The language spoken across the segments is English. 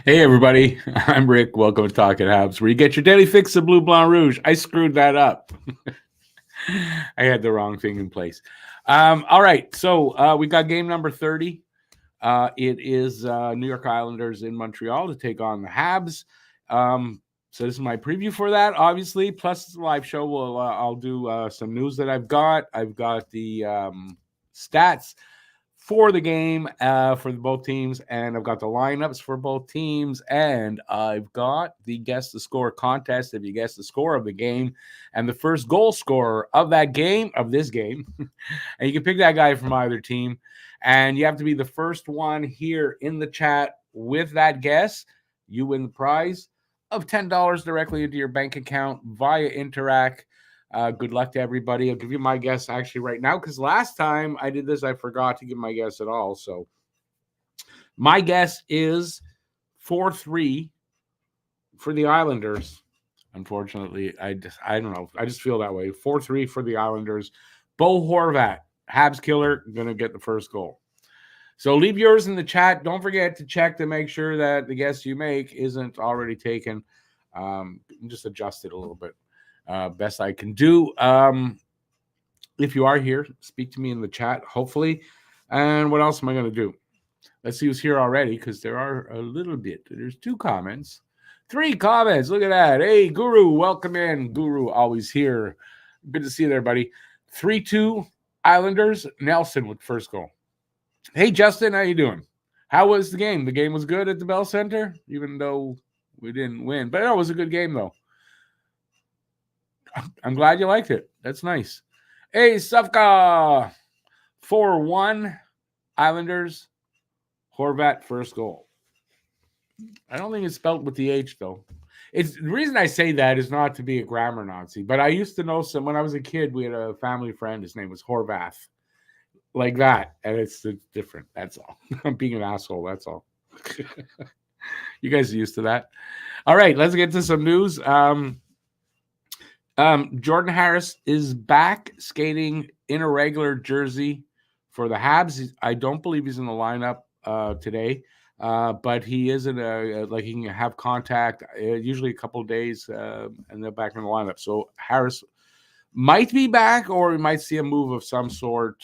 Hey everybody, I'm Rick. Welcome to Talking Habs, where you get your daily fix of Blue Blanc Rouge. I screwed that up. I had the wrong thing in place. All right, so we got game number 30. It is New York Islanders in Montreal to take on the Habs. So this is my preview for that, obviously. Plus it's a live show. I'll do some news that I've got. I've got the stats for the game for both teams, and I've got the lineups for both teams, and I've got the guess the score contest. If you guess the score of the game and the first goal scorer of that game, of this game, and you can pick that guy from either team, and you have to be the first one here in the chat with that guess. You win the prize of $10 directly into your bank account via Interact. Good luck to everybody. I'll give you my guess actually right now because last time I did this, I forgot to give my guess at all. So my guess is 4-3 for the Islanders. Unfortunately, I don't know. I just feel that way. 4-3 for the Islanders. Bo Horvat, Habs killer, gonna get the first goal. So leave yours in the chat. Don't forget to check to make sure that the guess you make isn't already taken. Just adjust it a little bit. Best I can do. If you are here, speak to me in the chat, hopefully. And what else am I going to do? Let's see who's here already, because there are a little bit. There's 2 comments. 3 comments. Look at that. Hey, Guru, welcome in. Guru, always here. Good to see you there, buddy. 3-2 Islanders. Nelson with first goal. Hey, Justin, how you doing? How was the game? The game was good at the Bell Center, even though we didn't win. But it was a good game, though. I'm glad you liked it. That's nice. Hey, Sufka. 4-1 Islanders. Horvat first goal. I don't think it's spelled with the H, though. It's the reason I say that is not to be a grammar Nazi, but I used to know when I was a kid, we had a family friend. His name was Horvath. Like that. And it's different. That's all. I'm being an asshole. That's all. You guys are used to that. All right, let's get to some news. Jordan Harris is back skating in a regular jersey for the Habs. I don't believe he's in the lineup today, but he is in he can have contact usually a couple of days, and they're back in the lineup. So Harris might be back, or we might see a move of some sort.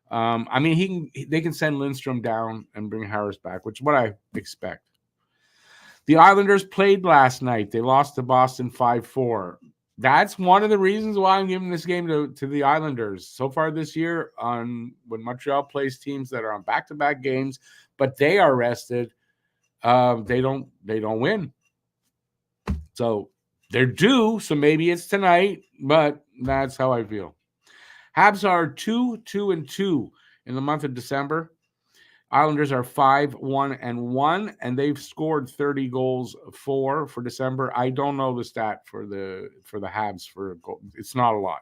I mean, they can send Lindstrom down and bring Harris back, which is what I expect. The Islanders played last night. They lost to Boston 5-4. That's one of the reasons why I'm giving this game to the Islanders. So far this year, when Montreal plays teams that are on back-to-back games, but they are rested, they don't win. So they're due. So maybe it's tonight, but that's how I feel. Habs are 2-2-2 in the month of December. Islanders are 5-1-1, and they've scored 30 goals for December. I don't know the stat for the Habs for goal. It's not a lot.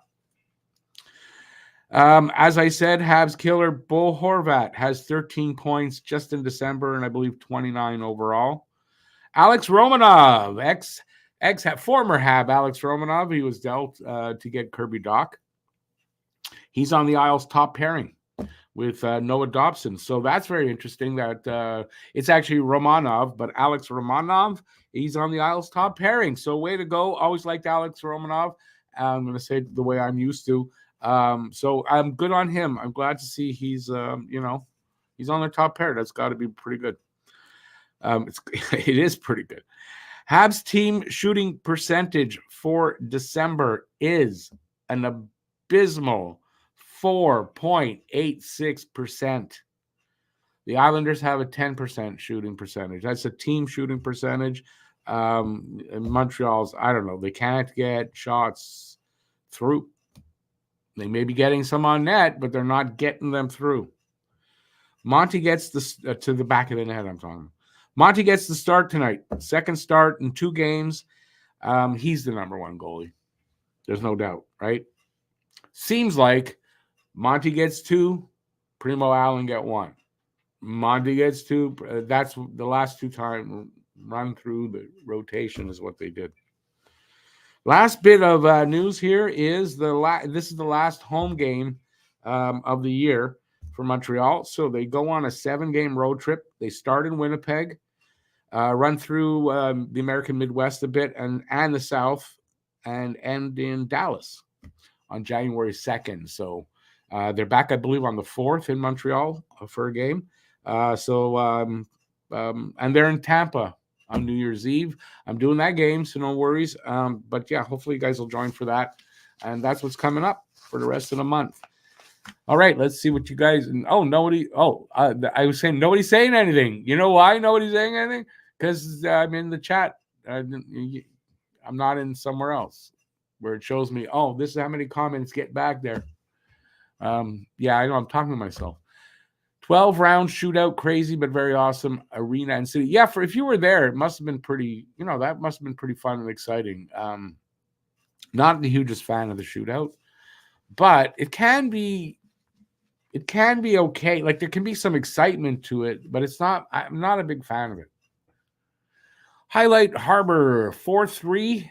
As I said, Habs killer Bo Horvat has 13 points just in December, and I believe 29 overall. Alex Romanov, former Hab Alex Romanov, he was dealt to get Kirby Dach. He's on the Isles' top pairing with Noah Dobson. So that's very interesting that it's actually Romanov, but Alex Romanov, he's on the Isles' top pairing. So way to go. Always liked Alex Romanov. I'm going to say it the way I'm used to. So I'm good on him. I'm glad to see he's on the top pair. That's got to be pretty good. It is pretty good. Habs team shooting percentage for December is an abysmal 4.86%. The Islanders have a 10% shooting percentage. That's a team shooting percentage. Montreal's, I don't know, they can't get shots through. They may be getting some on net, but they're not getting them through. Monty gets to the back of the net, I'm talking. Monty gets the start tonight. Second start in 2 games. He's the number 1 goalie. There's no doubt, right? Seems like Monty gets 2, Primo Allen get 1. Monty gets 2. That's the last 2 times run through the rotation is what they did. Last bit of news here is this is the last home game of the year for Montreal. So they go on a 7-game road trip. They start in Winnipeg. run through the American Midwest a bit and the South, and end in Dallas on January 2nd. So they're back, I believe, on the 4th in Montreal for a game. And they're in Tampa on New Year's Eve. I'm doing that game, so no worries. But yeah, hopefully you guys will join for that. And that's what's coming up for the rest of the month. All right, let's see what you guys. I was saying nobody's saying anything. You know why nobody's saying anything? Because I'm in the chat. I'm not in somewhere else where it shows me, oh, this is how many comments get back there. Yeah, I know. I'm talking to myself. 12 round shootout, crazy but very awesome arena and city. Yeah, if you were there, it must have been pretty. That must have been pretty fun and exciting. Not the hugest fan of the shootout, but it can be okay. Like there can be some excitement to it, but I'm not a big fan of it. Highlight Harbor 4-3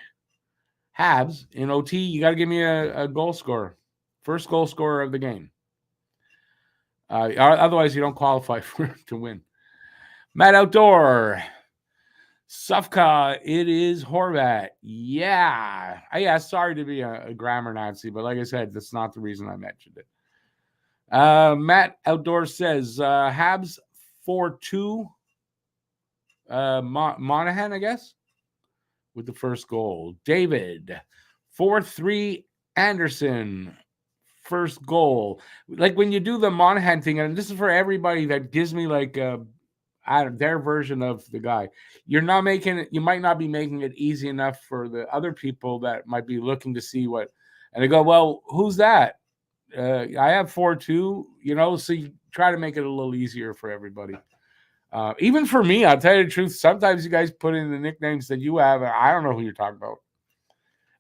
Habs in OT. You got to give me a goal scorer. First goal scorer of the game. Otherwise, you don't qualify to win. Matt Outdoor. Sufka, it is Horvat. Yeah. Sorry to be a grammar Nazi, but like I said, that's not the reason I mentioned it. Matt Outdoor says Habs 4-2. Monahan, I guess, with the first goal. David 4-3 Anderson. First goal. Like when you do the Monahan thing, and this is for everybody that gives me like their version of the guy. You might not be making it easy enough for the other people that might be looking to see what, and they go, well, who's that? I have 4-2, so you try to make it a little easier for everybody. Even for me, I'll tell you the truth, sometimes you guys put in the nicknames that you have, and I don't know who you're talking about.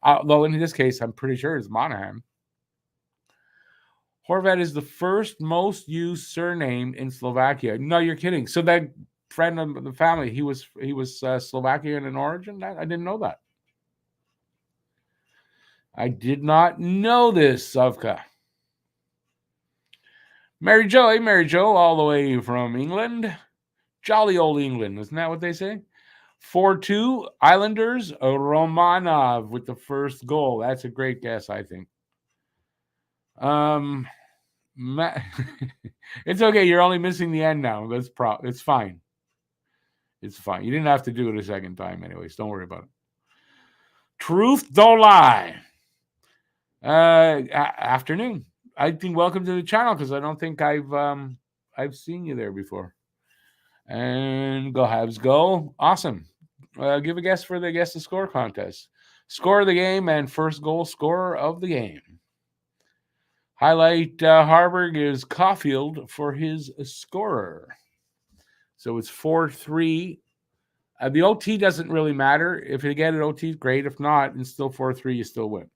Although in this case, I'm pretty sure it's Monahan. Horvat is the first most used surname in Slovakia. No, you're kidding. So that friend of the family, he was Slovakian in origin? I didn't know that. I did not know this, Savka. Mary Jo, hey Mary Jo, all the way from England. Jolly old England, isn't that what they say? 4-2 Islanders, Romanov with the first goal. That's a great guess, I think. It's okay. You're only missing the end now. It's fine. It's fine. You didn't have to do it a second time, anyways. Don't worry about it. Truth don't lie. Afternoon. I think welcome to the channel because I don't think I've seen you there before. And go Habs, go! Awesome. Give a guess for the guess the score contest. Score of the game and first goal scorer of the game. Highlight Harburg is Caulfield for his scorer. So it's 4-3. The OT doesn't really matter. If you get an OT, great. If not, it's still 4-3. You still win.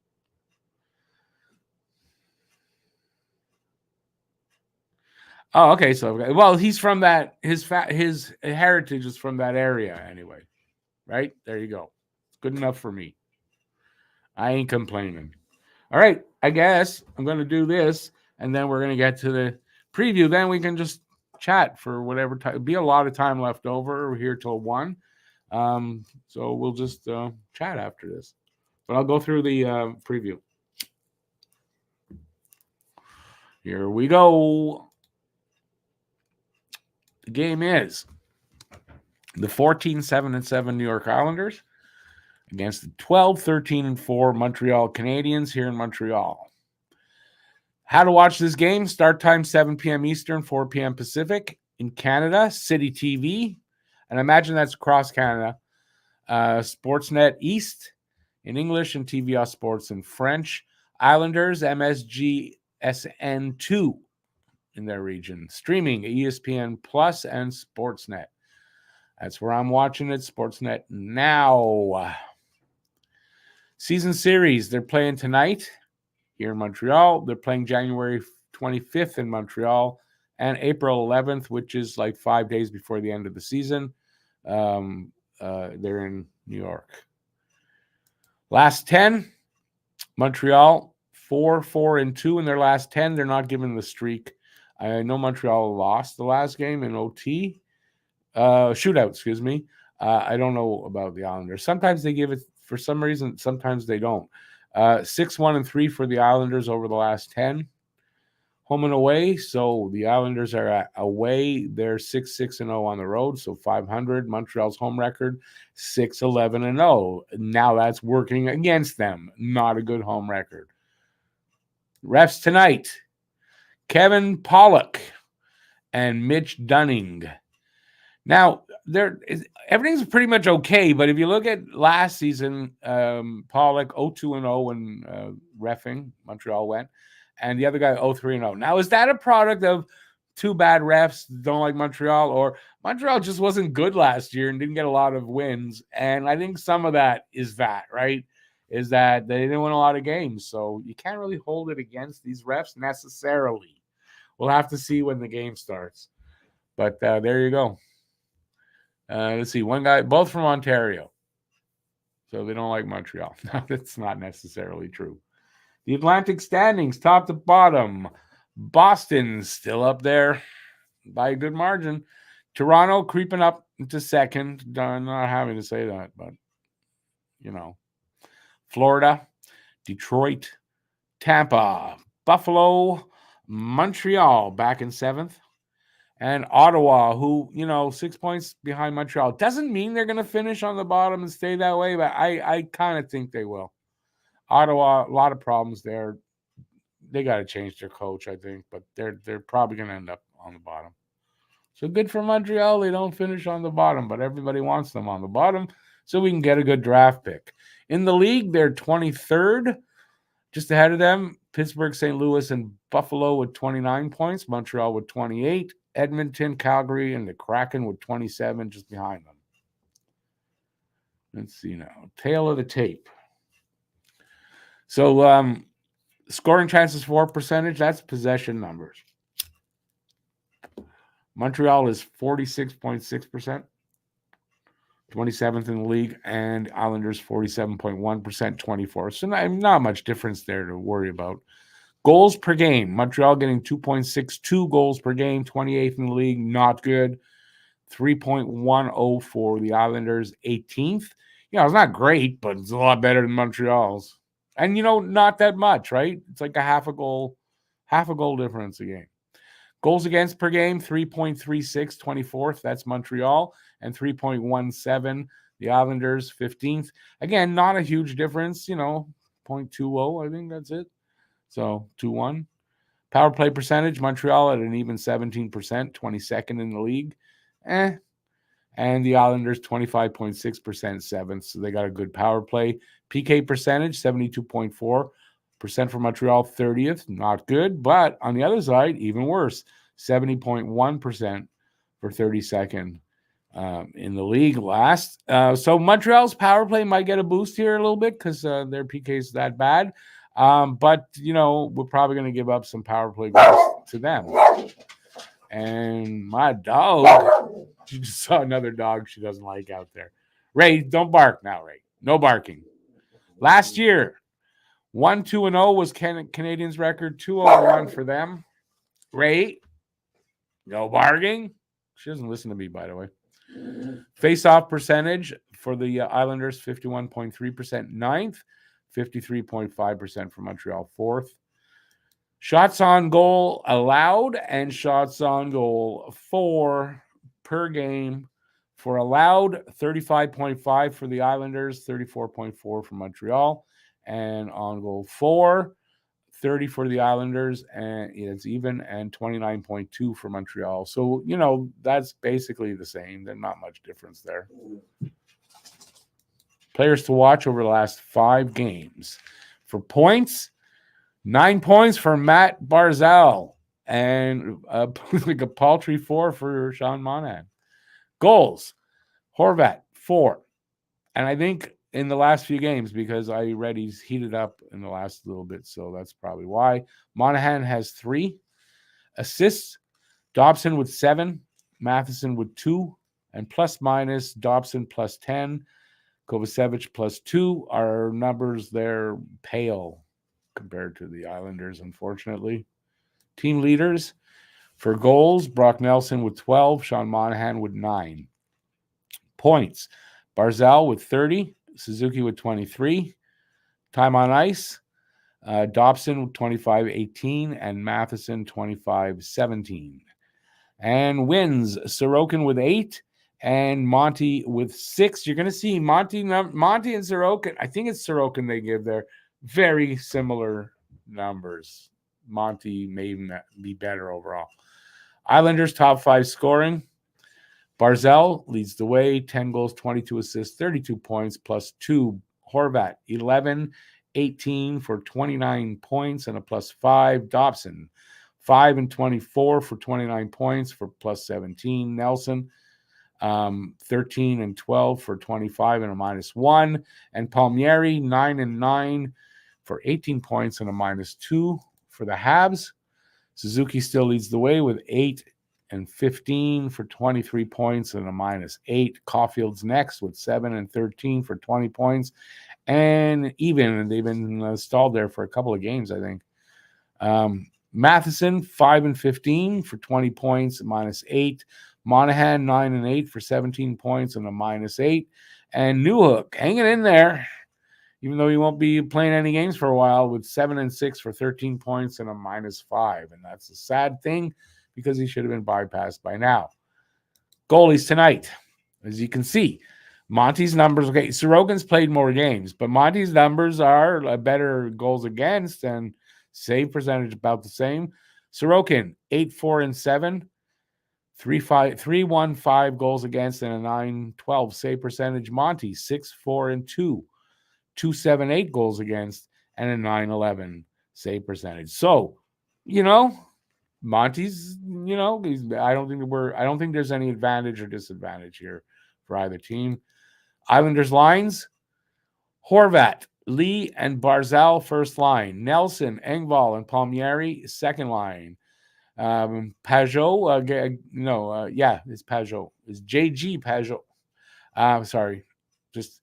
Oh, okay. So, well, he's from that. His heritage is from that area anyway, right? There you go. It's good enough for me. I ain't complaining. All right, I guess I'm going to do this, and then we're going to get to the preview. Then we can just chat for whatever time. It'll be a lot of time left over. We're here till 1. So we'll just chat after this. But I'll go through the preview. Here we go. The game is the 14-7-7 New York Islanders against the 12-13-4 Montreal Canadiens here in Montreal. How to watch this game? Start time 7 p.m. Eastern, 4 p.m. Pacific. In Canada, City TV, and I imagine that's across Canada. Sportsnet East in English and TVA Sports in French. Islanders, MSG SN2 in their region. Streaming, ESPN Plus and Sportsnet. That's where I'm watching it, Sportsnet now. Season series, they're playing tonight here in Montreal. They're playing January 25th in Montreal and April 11th, which is like 5 days before the end of the season. They're in New York. Last 10, Montreal 4-4-2 in their last 10. They're not given the streak. I know Montreal lost the last game in OT. Shootout, excuse me. I don't know about the Islanders. Sometimes they give it for some reason. Sometimes they don't. 6-1-3 for the Islanders over the last 10. Home and away. So the Islanders are away. They're 6-6-0 on the road. So 500. Montreal's home record 6-11-0. Now that's working against them. Not a good home record. Refs tonight: Kevin Pollock and Mitch Dunning. Now, everything's pretty much okay, but if you look at last season, Pollock 0-2-0 when reffing, Montreal went, and the other guy 0-3-0. Now, is that a product of two bad refs, don't like Montreal, or Montreal just wasn't good last year and didn't get a lot of wins? And I think some of that is that, right? Is that they didn't win a lot of games, so you can't really hold it against these refs necessarily. We'll have to see when the game starts. But there you go. Let's see. One guy, both from Ontario. So they don't like Montreal. No, that's not necessarily true. The Atlantic standings, top to bottom. Boston's still up there by a good margin. Toronto creeping up into second. I'm not having to say that, but, you know. Florida, Detroit, Tampa, Buffalo, Montreal back in seventh. And Ottawa, who, 6 points behind Montreal. Doesn't mean they're going to finish on the bottom and stay that way, but I kind of think they will. Ottawa, a lot of problems there. They got to change their coach, I think, but they're probably going to end up on the bottom. So good for Montreal. They don't finish on the bottom, but everybody wants them on the bottom so we can get a good draft pick. In the league, they're 23rd. Just ahead of them, Pittsburgh, St. Louis, and Buffalo with 29 points. Montreal with 28. Edmonton, Calgary, and the Kraken with 27 just behind them. Let's see now. Tail of the tape. So scoring chances for percentage, that's possession numbers. Montreal is 46.6%. 27th in the league, and Islanders 47.1%, 24. So not much difference there to worry about. Goals per game. Montreal getting 2.62 goals per game, 28th in the league, not good. 3.10 for the Islanders, 18th. It's not great, but it's a lot better than Montreal's. And, not that much, right? It's like a half a goal difference a game. Goals against per game, 3.36, 24th. That's Montreal. And 3.17, the Islanders, 15th. Again, not a huge difference, 0.20. I think that's it. So 2-1. Power play percentage, Montreal at an even 17%, 22nd in the league. And the Islanders, 25.6%, 7th. So they got a good power play. PK percentage, 72.4% for Montreal, 30th. Not good. But on the other side, even worse, 70.1% for 32nd in the league last. So Montreal's power play might get a boost here a little bit because their PK is that bad. But, we're probably going to give up some power play goals to them. And my dog, she just saw another dog she doesn't like out there. Ray, don't bark now, Ray. No barking. Last year, 1-2-0 was Canadians' record, 2-0-1 for them. Ray, no barking. She doesn't listen to me, by the way. Face-off percentage for the Islanders, 51.3%, 9th. 53.5% for Montreal, 4th. Shots on goal allowed and shots on goal for per game. For allowed, 35.5 for the Islanders, 34.4 for Montreal. And on goal for, 30 for the Islanders, and it's even, and 29.2 for Montreal. So, that's basically the same. There's not much difference there. Players to watch over the last 5 games. For points, 9 points for Matt Barzal and like a paltry 4 for Sean Monahan. Goals, Horvat, 4. And I think in the last few games, because I read he's heated up in the last little bit, so that's probably why. Monahan has 3. Assists, Dobson with 7, Matheson with 2, and plus minus, Dobson plus 10, Kovacevic plus 2. Our numbers, they're pale compared to the Islanders, unfortunately. Team leaders for goals, Brock Nelson with 12, Sean Monahan with 9. Points. Barzal with 30, Suzuki with 23. Time on ice, Dobson with 25-18, and Matheson 25-17. And wins, Sorokin with 8, and Monty with 6. You're going to see Monty and Sorokin. I think it's Sorokin they give there. Very similar numbers. Monty may be better overall. Islanders top 5 scoring. Barzal leads the way, 10 goals, 22 assists, 32 points, plus 2. Horvat, 11-18 for 29 points and a plus 5. Dobson, 5-24 for 29 points for plus 17. Nelson, 13-12 for 25 and a minus 1. And Palmieri, 9-9 for 18 points and a minus 2 for the Habs. Suzuki still leads the way with 8-15 for 23 points and a minus 8. Caulfield's next with 7-13 for 20 points and even. And they've been stalled there for a couple of games, I think. Matheson, 5-15 for 20 points, minus 8. Monahan, 9-8 for 17 points and a minus 8. And Newhook hanging in there, even though he won't be playing any games for a while, with 7-6 for 13 points and a minus 5. And that's a sad thing because he should have been bypassed by now. Goalies tonight, as you can see, Monty's numbers, okay, Sorokin's played more games, but Monty's numbers are better goals against and save percentage about the same. Sorokin, 8-4-7, 3-1-5 goals against and a 9-12 save percentage. Monty, 6-4-2, 2-7-8 goals against and a 9-11 save percentage. So, Monty's, I don't think there's any advantage or disadvantage here for either team. Islanders lines, Horvat, Lee, and Barzal first line. Nelson, Engvall, and Palmieri second line. Pajot, it's Pajot. It's JG Pajot. Sorry, just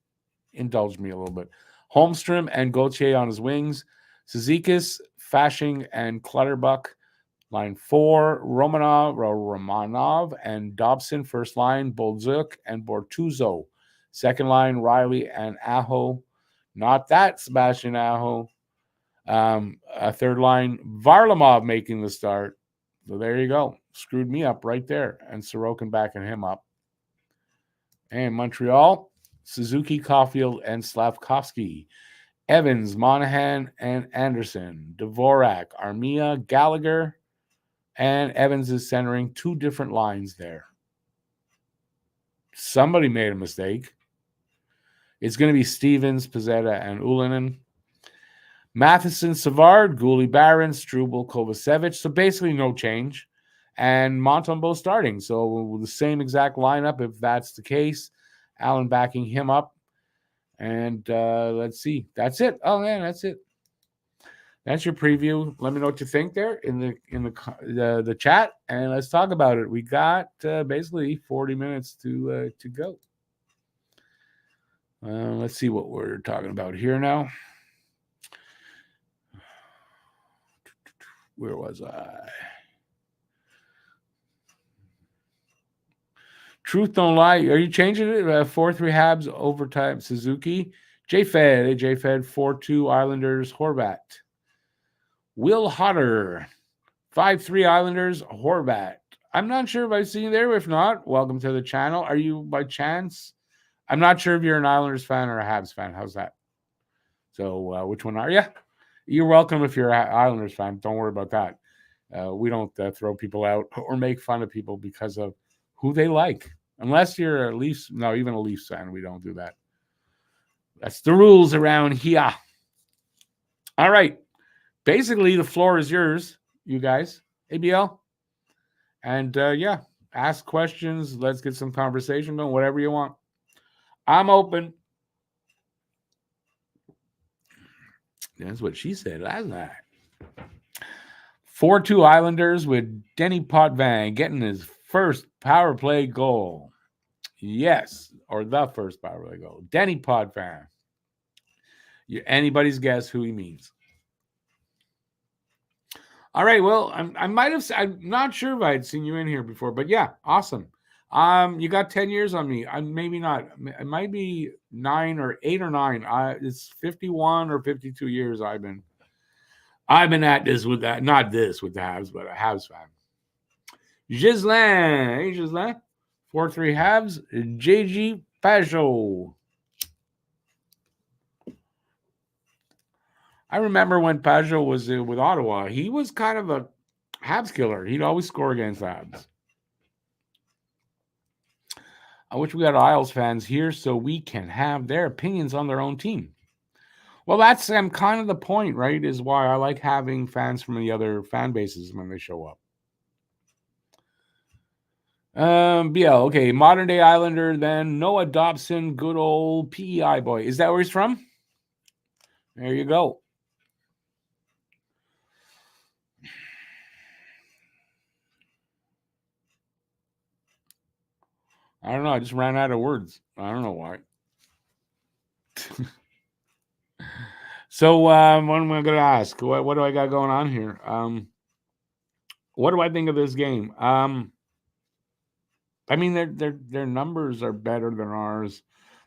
indulge me a little bit. Holmstrom and Gauthier on his wings. Cizikas, Fasching, and Clutterbuck. Line 4, Romanov and Dobson first line. Bolzuk and Bortuzzo. Second line, Riley and Aho. Not that Sebastian Aho. A third line, Varlamov making the start. So there you go. Screwed me up right there. And Sorokin backing him up. And Montreal, Suzuki, Caulfield, and Slavkovsky. Evans, Monahan, and Anderson. Dvorak, Armia, Gallagher. And Evans is centering 2 different lines there. Somebody made a mistake. It's going to be Stevens, Pizzetta, and Ulinen. Matheson, Savard, Gouli, Barron, Struble, Kovacevic. So basically no change. And Montembeault starting. So the same exact lineup if that's the case. Allen backing him up. And let's see. That's it. Oh, man, that's it. That's your preview. Let me know what you think there in the chat, and let's talk about it. We got basically 40 minutes to go. Let's see what we're talking about here now. Where was I? Truth don't lie. Are you changing it? 4-3 Habs overtime. Suzuki. J-Fed. Hey, J-Fed. 4-2 Islanders. Horvat. Will Hodder, 5-3 Islanders, Horvat. I'm not sure if I've seen you there. If not, welcome to the channel. Are you by chance? I'm not sure if you're an Islanders fan or a Habs fan. How's that? So which one are you? You're welcome if you're an Islanders fan. Don't worry about that. We don't throw people out or make fun of people because of who they like. Unless you're a Leafs, no, even a Leafs fan, we don't do that. That's the rules around here. All right. Basically, the floor is yours, you guys. ABL. And, ask questions. Let's get some conversation going, whatever you want. I'm open. That's what she said last night. 4-2 Islanders with Denny Potvin getting his first power play goal. Yes, or the first power play goal. Denny Potvin. Anybody's guess who he means. All right, well, I'm not sure if I had seen you in here before, but yeah, awesome. You got 10 years on me. I'm maybe not. It might be 9 or 8 or 9. It's 51 or 52 years I've been at this with that, not this with the Habs, but a Habs fan. Gislain. Hey, Gislain. 4-3 Habs. JG Pajot. I remember when Pajot was with Ottawa, he was kind of a Habs killer. He'd always score against the Habs. I wish we had Isles fans here so we can have their opinions on their own team. Well, that's kind of the point, right? Is why I like having fans from the other fan bases when they show up. BL, okay, modern day Islander, then Noah Dobson, good old PEI boy. Is that where he's from? There you go. I don't know. I just ran out of words. I don't know why. So, what am I going to ask? What do I got going on here? What do I think of this game? I mean, their numbers are better than ours.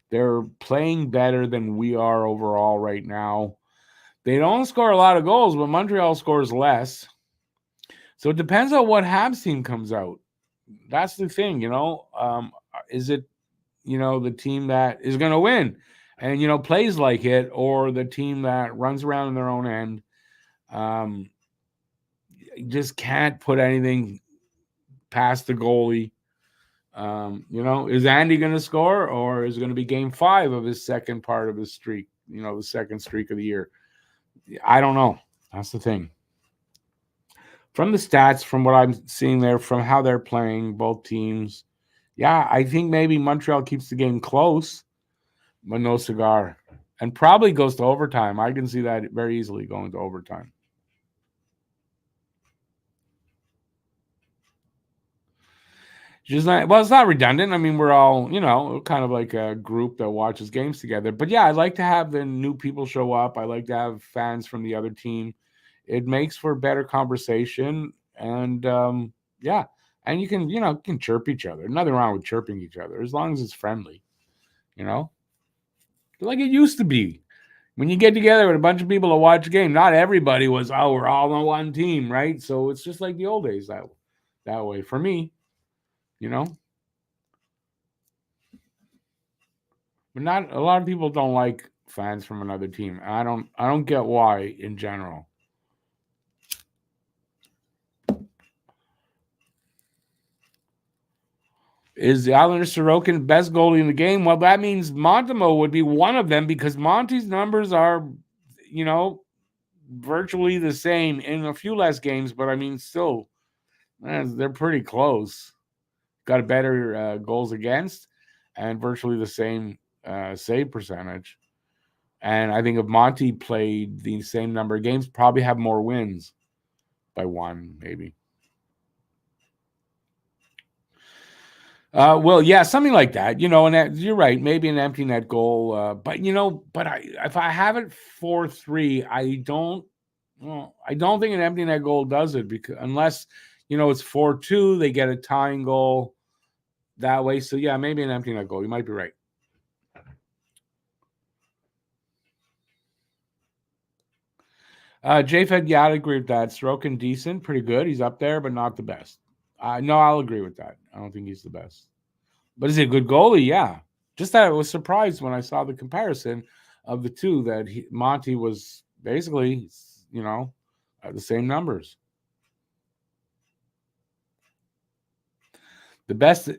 They're playing better than we are overall right now. They don't score a lot of goals, but Montreal scores less. So it depends on what Habs team comes out. That's the thing, is it, the team that is going to win and, plays like it, or the team that runs around in their own end, just can't put anything past the goalie. Is Andy going to score, or is it going to be game 5 of his second part of his streak, the second streak of the year? I don't know. That's the thing. From the stats, from what I'm seeing there, from how they're playing, both teams, yeah, I think maybe Montreal keeps the game close, but no cigar. And probably goes to overtime. I can see that very easily going to overtime. It's not redundant. I mean, we're all, kind of like a group that watches games together. But yeah, I like to have the new people show up. I like to have fans from the other team. It makes for better conversation. And yeah. And you can chirp each other. Nothing wrong with chirping each other as long as it's friendly, like it used to be. When you get together with a bunch of people to watch a game, not everybody was, we're all on one team, right? So it's just like the old days that way for me. But not a lot of people don't like fans from another team. I don't get why in general. Is the Islanders Sorokin best goalie in the game? Well, that means Montemo would be one of them because Monty's numbers are, virtually the same in a few less games, but I mean, still, they're pretty close. Got a better goals against and virtually the same save percentage. And I think if Monty played the same number of games, probably have more wins by one, maybe. Well, yeah, something like that, and you're right, maybe an empty net goal. But if I have it 4-3, I don't think an empty net goal does it because unless, it's 4-2, they get a tying goal that way. So yeah, maybe an empty net goal. You might be right. JFed, yeah, I'd agree with that. Sorokin, decent, pretty good. He's up there, but not the best. No, I'll agree with that. I don't think he's the best. But is he a good goalie? Yeah. Just that I was surprised when I saw the comparison of the two that Monty was basically, the same numbers. The best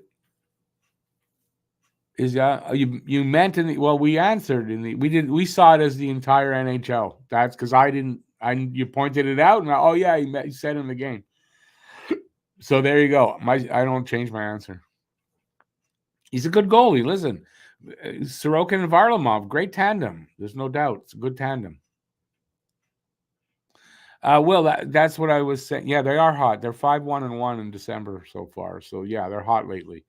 is you meant we answered we saw it as the entire NHL. That's because you pointed it out and he said in the game. So there you go. I don't change my answer. He's a good goalie. Listen, Sorokin and Varlamov, great tandem. There's no doubt. It's a good tandem. Well, that's what I was saying. Yeah, they are hot. They're 5-1-1 in December so far. So yeah, they're hot lately.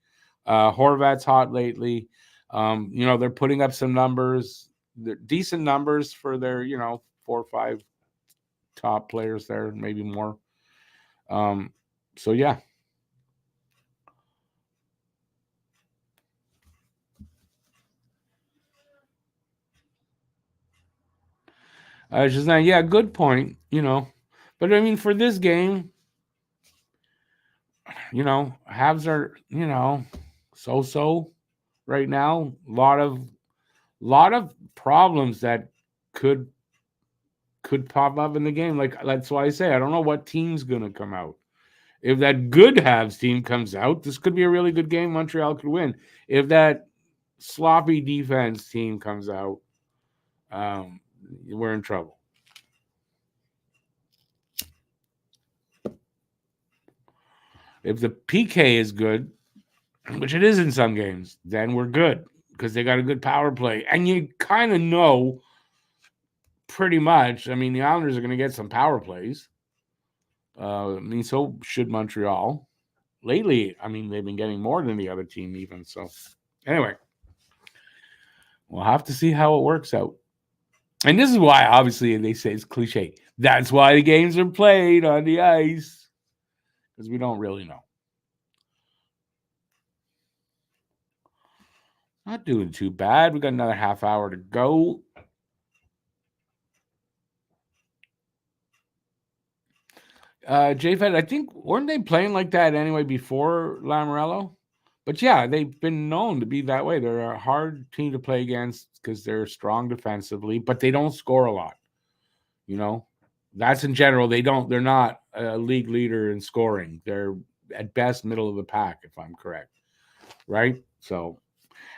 Horvat's hot lately. They're putting up some numbers, decent numbers for their, 4 or 5 top players there, maybe more. So yeah. She's like, yeah, good point, But I mean, for this game, Habs are, so right now. A lot of problems that could pop up in the game. Like that's why I say I don't know what team's gonna come out. If that good Habs team comes out, this could be a really good game. Montreal could win. If that sloppy defense team comes out, we're in trouble. If the PK is good, which it is in some games, then we're good because they got a good power play. And you kind of know pretty much. I mean, the Islanders are going to get some power plays. I mean, so should Montreal. Lately, I mean, they've been getting more than the other team even. So anyway, we'll have to see how it works out. And this is why, obviously, they say it's cliche. That's why the games are played on the ice, because we don't really know. Not doing too bad. We got another half hour to go. JFed, I think, weren't they playing like that anyway before Lamoriello? But yeah, they've been known to be that way. They're a hard team to play against because they're strong defensively, but they don't score a lot. That's in general. They're not a league leader in scoring. They're at best middle of the pack, if I'm correct. Right? So,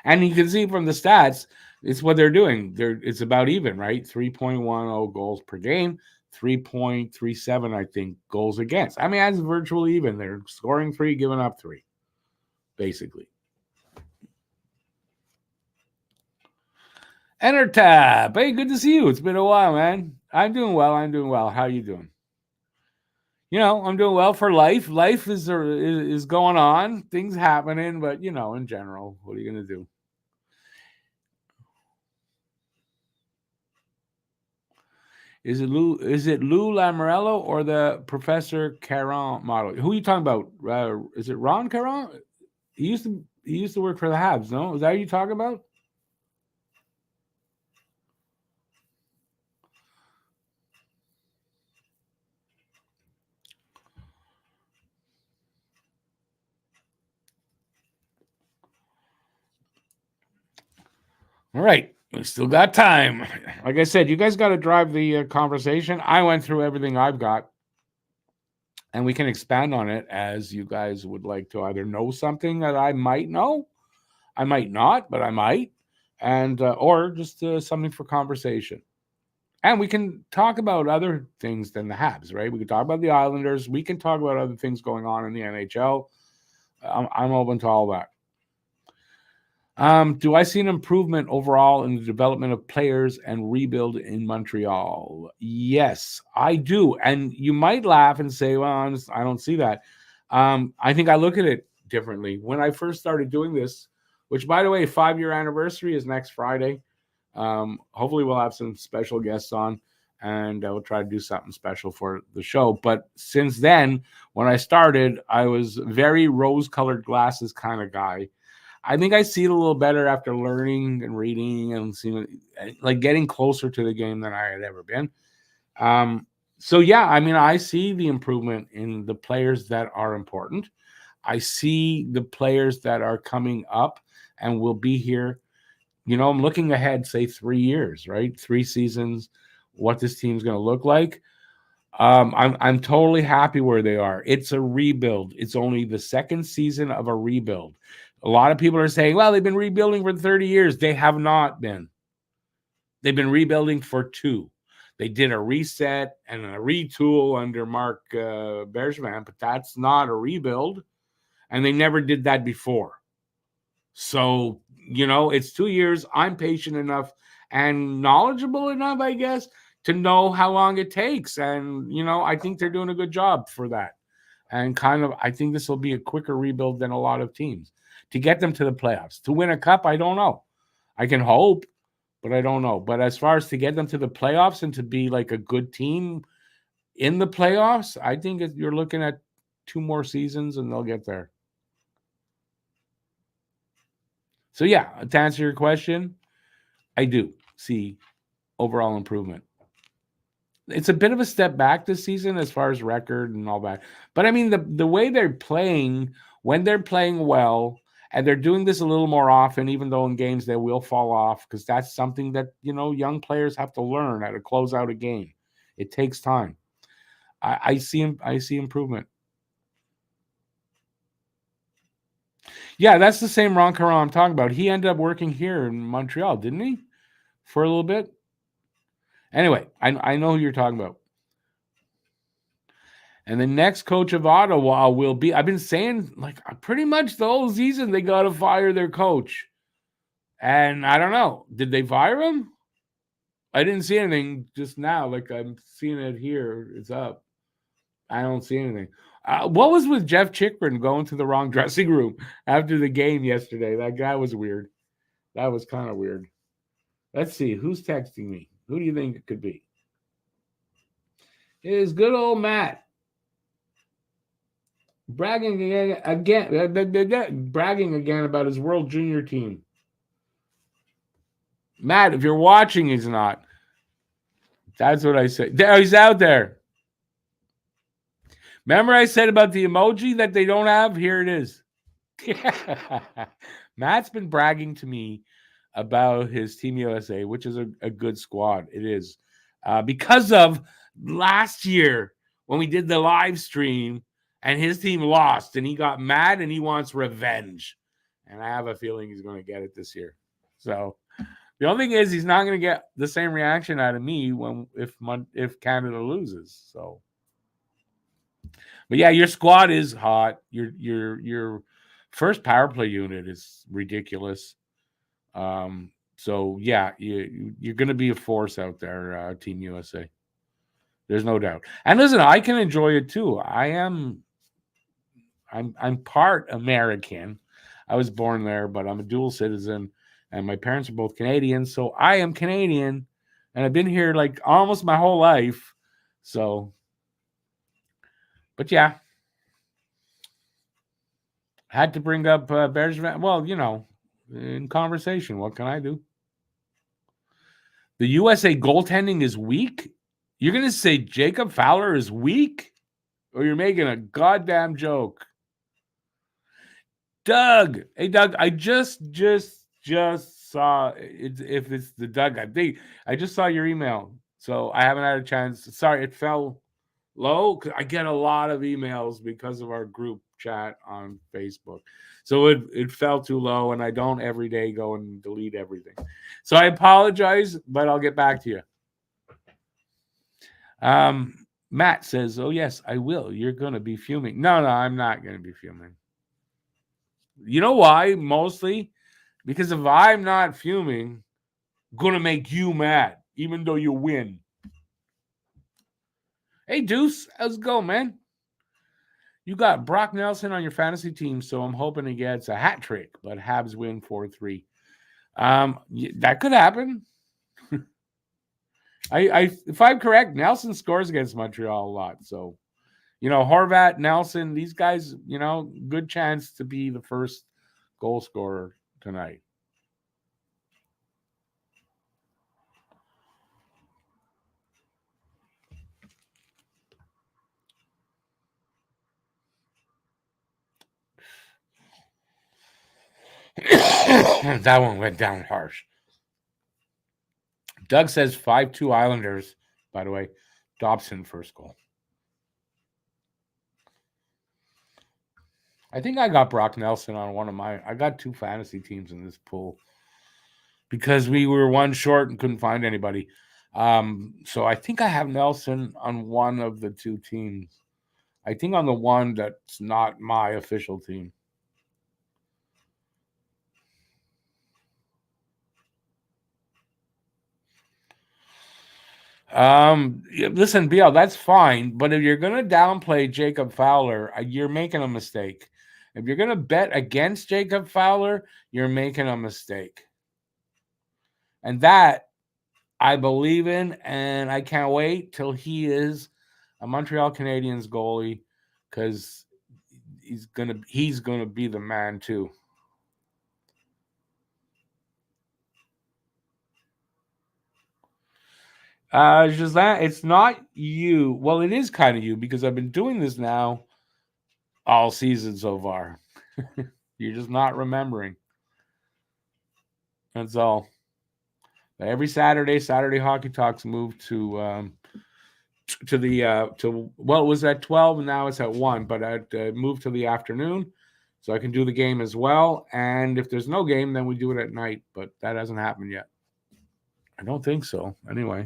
and you can see from the stats, it's what they're doing. It's about even, right? 3.10 goals per game, 3.37, I think, goals against. I mean, that's virtually even. They're scoring 3, giving up 3, basically. Enter tab. Hey, good to see you. It's been a while, man. I'm doing well. How are you doing? I'm doing well for life. Life is going on. Things happening, but in general, what are you gonna do? Is it Lou Lamoriello or the Professor Caron model? Who are you talking about? Is it Ron Caron? He used to work for the Habs. No, is that who you talking about? All right. We still got time. Like I said, you guys got to drive the conversation. I went through everything I've got, and we can expand on it as you guys would like to either know something that I might know, I might not, but I might, and or just something for conversation. And we can talk about other things than the Habs, right? We can talk about the Islanders. We can talk about other things going on in the NHL. I'm open to all that. Do I see an improvement overall in the development of players and rebuild in Montreal? Yes, I do. And you might laugh and say, well, I don't see that. I think I look at it differently. When I first started doing this, which, by the way, 5-year anniversary is next Friday. Hopefully we'll have some special guests on, and we'll try to do something special for the show. But since then, when I started, I was very rose-colored glasses kind of guy. I think I see it a little better after learning and reading and seeing, like, getting closer to the game than I had ever been. So yeah, I mean, I see the improvement in the players that are important. I see the players that are coming up and will be here. I'm looking ahead, say 3 years, right? 3 seasons, what this team's going to look like. I'm totally happy where they are. It's a rebuild. It's only the second season of a rebuild. A lot of people are saying, well, they've been rebuilding for 30 years. They have not been. They've been rebuilding for 2. They did a reset and a retool under Mark Bergevin, but that's not a rebuild. And they never did that before. So, it's 2 years. I'm patient enough and knowledgeable enough, I guess, to know how long it takes. And, I think they're doing a good job for that. And I think this will be a quicker rebuild than a lot of teams. To get them to the playoffs. To win a cup, I don't know. I can hope, but I don't know. But as far as to get them to the playoffs and to be like a good team in the playoffs, I think you're looking at 2 more seasons and they'll get there. So yeah, to answer your question, I do see overall improvement. it's a bit of a step back this season as far as record and all that. But I mean, the way they're playing, when they're playing well, and they're doing this a little more often, even though in games they will fall off, because that's something that young players have to learn how to close out a game. It takes time. I see improvement. Yeah, that's the same Ron Caron I'm talking about. He ended up working here in Montreal, didn't he? For a little bit. Anyway, I know who you're talking about. And the next coach of Ottawa will be, I've been saying, like, pretty much the whole season, they got to fire their coach. And I don't know. Did they fire him? I didn't see anything just now. Like, I'm seeing it here. It's up. I don't see anything. What was with Jeff Chikrin going to the wrong dressing room after the game yesterday? That guy was weird. That was kind of weird. Let's see. Who's texting me? Who do you think it could be? It is good old Matt. Bragging again about his World Junior team. Matt, if you're watching, he's not. That's what I said. There, he's out there. Remember I said about the emoji that they don't have? Here it is. Matt's been bragging to me about his Team USA, which is a good squad. It is. Because of last year when we did the live stream and his team lost and he got mad and he wants revenge. And I have a feeling he's going to get it this year. So the only thing is he's not going to get the same reaction out of me if Canada loses. So, but yeah, your squad is hot. Your first power play unit is ridiculous. So yeah, you're going to be a force out there, Team USA. There's no doubt. And listen, I can enjoy it too. I'm part American. I was born there, but I'm a dual citizen, and my parents are both Canadian, so I am Canadian, and I've been here like almost my whole life. So, but yeah, had to bring up Bears. Well, in conversation, what can I do? The USA goaltending is weak. You're gonna say Jacob Fowler is weak, or you're making a goddamn joke? Doug, hey Doug, I just saw it. If it's the Doug, I just saw your email, so I haven't had a chance. Sorry, it fell low. I get a lot of emails because of our group chat on Facebook, so it fell too low, and I don't every day go and delete everything. So I apologize, but I'll get back to you. Matt says, "Oh yes, I will. You're gonna be fuming." No, I'm not gonna be fuming. You know why? Mostly because if I'm not fuming, I'm gonna make you mad, even though you win. Hey, Deuce, how's it going, man? You got Brock Nelson on your fantasy team, so I'm hoping he gets a hat trick, but Habs win 4-3. That could happen. If I'm correct, Nelson scores against Montreal a lot, so Horvat, Nelson, these guys, good chance to be the first goal scorer tonight. That one went down harsh. Doug says 5-2 Islanders, by the way. Dobson first goal. I think I got Brock Nelson on I got 2 fantasy teams in this pool because we were one short and couldn't find anybody. So I think I have Nelson on one of the 2 teams. I think on the one that's not my official team. Listen, BL, that's fine, but if you're gonna downplay Jacob Fowler, you're making a mistake. If you're gonna bet against Jacob Fowler, you're making a mistake. And that I believe in, and I can't wait till he is a Montreal Canadiens goalie, because he's gonna be the man too. Gislain, it's not you. Well, it is kind of you because I've been doing this now all season so far. You're just not remembering. That's all. Every Saturday Hockey Talks moved to well, it was at 12 and now it's at 1, but I moved to the afternoon so I can do the game as well. And if there's no game, then we do it at night, but that hasn't happened yet. I don't think so. Anyway,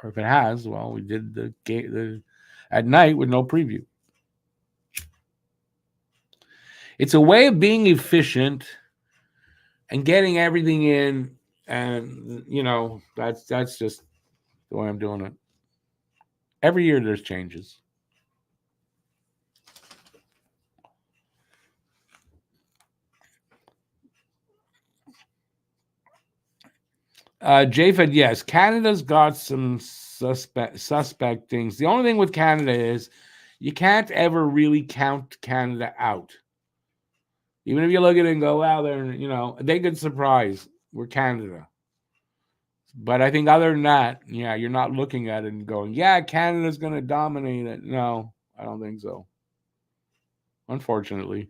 or if it has, well, we did the game at night with no preview. It's a way of being efficient and getting everything in, and that's just the way I'm doing it. Every year there's changes. Jafed, yes, Canada's got some suspect things. The only thing with Canada is you can't ever really count Canada out. Even if you look at it and go, wow, they could surprise. We're Canada. But I think other than that, yeah, you're not looking at it and going, yeah, Canada's going to dominate it. No, I don't think so. Unfortunately.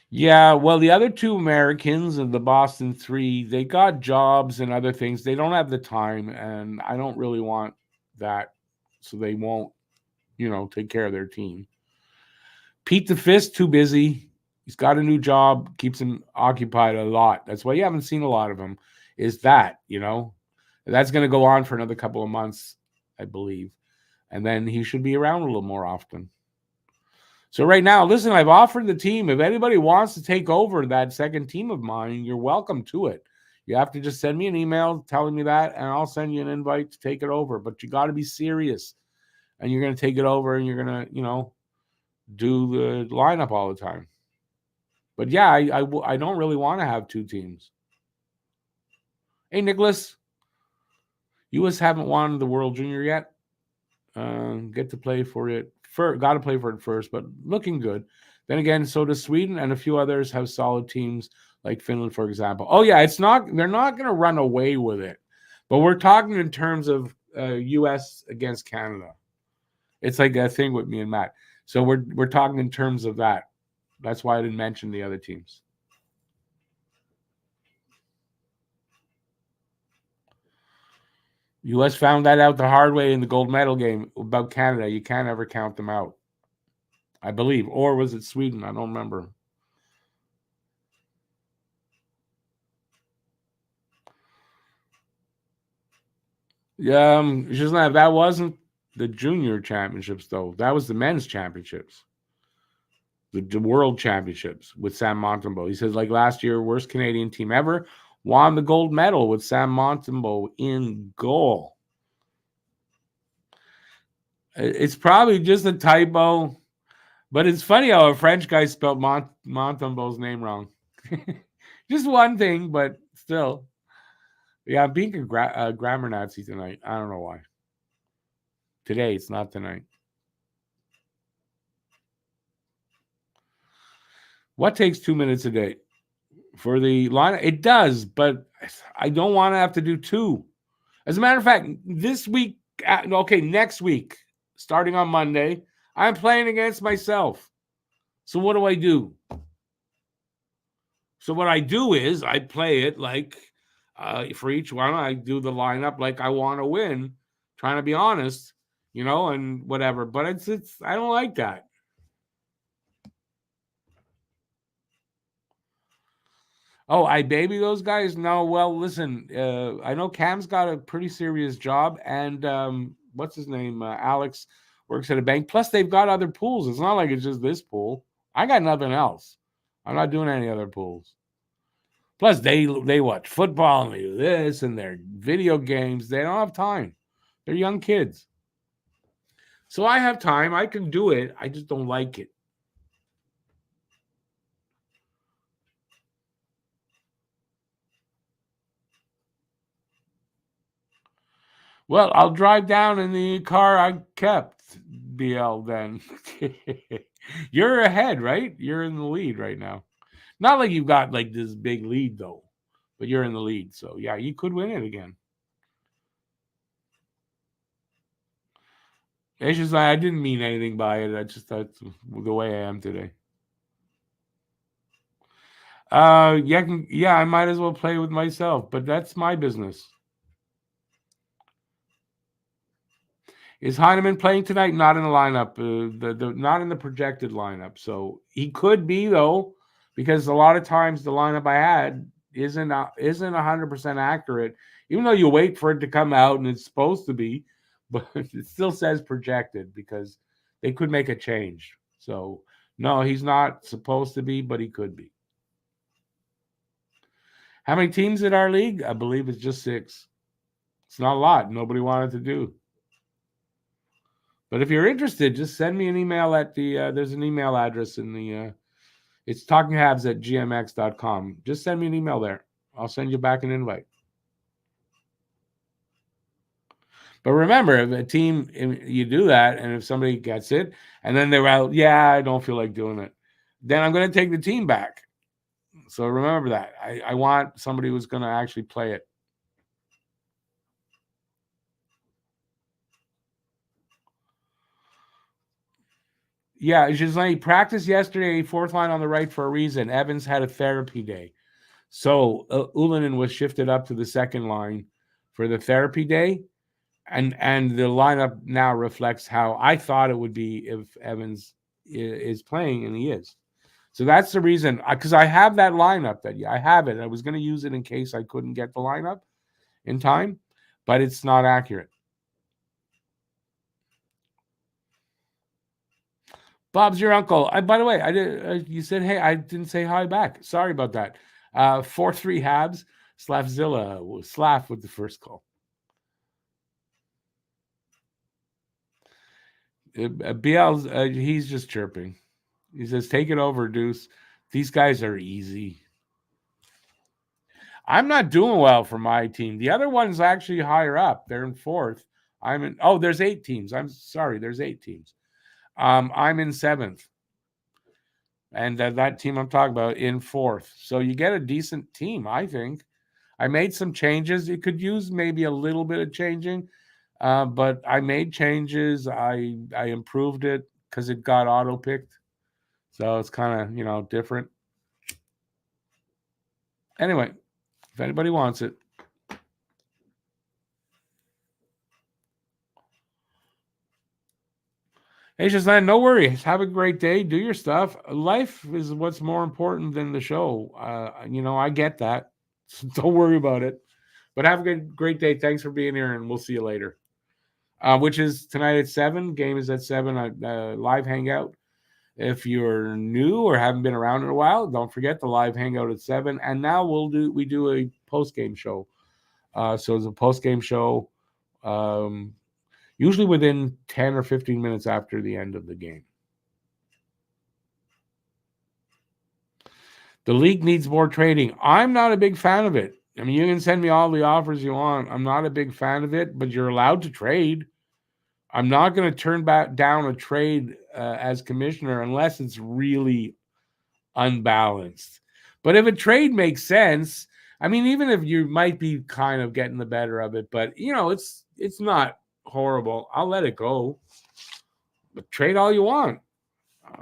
Yeah, well, the other two Americans and the Boston three, they got jobs and other things. They don't have the time, and I don't really want that, so they won't, take care of their team. Pete the Fist, too busy. He's got a new job, keeps him occupied a lot. That's why you haven't seen a lot of him, is that, That's going to go on for another couple of months, I believe. And then he should be around a little more often. So right now, listen, I've offered the team. If anybody wants to take over that second team of mine, you're welcome to it. You have to just send me an email telling me that, and I'll send you an invite to take it over. But you got to be serious. And you're going to take it over, and you're going to, do the lineup all the time. But yeah, I don't really want to have two teams. Hey, Nicholas, you just haven't won the World Junior yet. Get to play for it. Got to play for it first, but looking good. Then again, so does Sweden, and a few others have solid teams like Finland, for example. Oh yeah, they're not going to run away with it, but we're talking in terms of U.S. against Canada. It's like a thing with me and Matt. So we're talking in terms of that. That's why I didn't mention the other teams. U.S. found that out the hard way in the gold medal game about Canada. You can't ever count them out, I believe. Or was it Sweden? I don't remember. That wasn't the junior championships, though. That was the men's championships. The world championships with Sam Montembeault. He says, like last year, worst Canadian team ever. Won the gold medal with Sam Montembeault in goal. It's probably just a typo, but it's funny how a French guy spelled Montembeault's name wrong. Just one thing, but still. Yeah, I'm being a grammar Nazi tonight. I don't know why. Today, it's not tonight. What takes 2 minutes a day? For the line, it does, but I don't want to have to do two. As a matter of fact, this week, next week, starting on Monday, I'm playing against myself. So what do? So what I do is I play it like for each one, I do the lineup like I want to win, trying to be honest, and whatever. But it's I don't like that. Oh, I baby those guys? No, well, listen, I know Cam's got a pretty serious job, and what's his name? Alex works at a bank. Plus, they've got other pools. It's not like it's just this pool. I got nothing else. I'm not doing any other pools. Plus, they watch football and they do this and their video games. They don't have time. They're young kids. So I have time. I can do it. I just don't like it. Well, I'll drive down in the car I kept, BL, then. You're ahead, right? You're in the lead right now. Not like you've got like this big lead though, but you're in the lead. So yeah, you could win it again. It's just I didn't mean anything by it. I just thought the way I am today. Yeah, I might as well play with myself, but that's my business. Is Heineman playing tonight? Not in the lineup. The not in the projected lineup. So he could be though, because a lot of times the lineup I had isn't 100% accurate. Even though you wait for it to come out and it's supposed to be, but it still says projected because they could make a change. So no, he's not supposed to be, but he could be. How many teams in our league? I believe it's just 6. It's not a lot. Nobody wanted to do. But if you're interested, just send me an email at the there's an email address in the it's talkinghabs@gmx.com. Just send me an email there. I'll send you back an invite. But remember, if a team, you do that, and if somebody gets it, and then they're out, yeah, I don't feel like doing it, then I'm going to take the team back. So remember that. I want somebody who's going to actually play it. Yeah, Gislaine, practice yesterday, 4th line on the right for a reason. Evans had a therapy day. So Ulanen was shifted up to the 2nd line for the therapy day. And the lineup now reflects how I thought it would be if Evans is playing, and he is. So that's the reason, because I have that lineup I have it. I was going to use it in case I couldn't get the lineup in time, but it's not accurate. Bob's your uncle. By the way, I did. You said, hey, I didn't say hi back. Sorry about that. 4-3 Habs. Slavzilla, Slav with the first call. BL, he's just chirping. He says, take it over, Deuce. These guys are easy. I'm not doing well for my team. The other one's actually higher up. They're in 4th. There's 8 teams. I'm sorry, there's 8 teams. I'm in 7th. And that team I'm talking about in 4th. So you get a decent team, I think. I made some changes. You could use maybe a little bit of changing. But I made changes. I improved it because it got auto-picked. So it's kind of, different. Anyway, if anybody wants it. Hey, Shazlan, no worries. Have a great day. Do your stuff. Life is what's more important than the show. I get that. So don't worry about it. But have a great day. Thanks for being here, and we'll see you later. Which is tonight at 7. Game is at 7. Live hangout. If you're new or haven't been around in a while, don't forget the live hangout at 7. And now we do a post-game show. So it's a post-game show, usually within 10 or 15 minutes after the end of the game. The league needs more trading. I'm not a big fan of it. I mean, you can send me all the offers you want. I'm not a big fan of it, but you're allowed to trade. I'm not going to turn down a trade as commissioner unless it's really unbalanced. But if a trade makes sense, I mean, even if you might be kind of getting the better of it, but it's not horrible. I'll let it go. But trade all you want.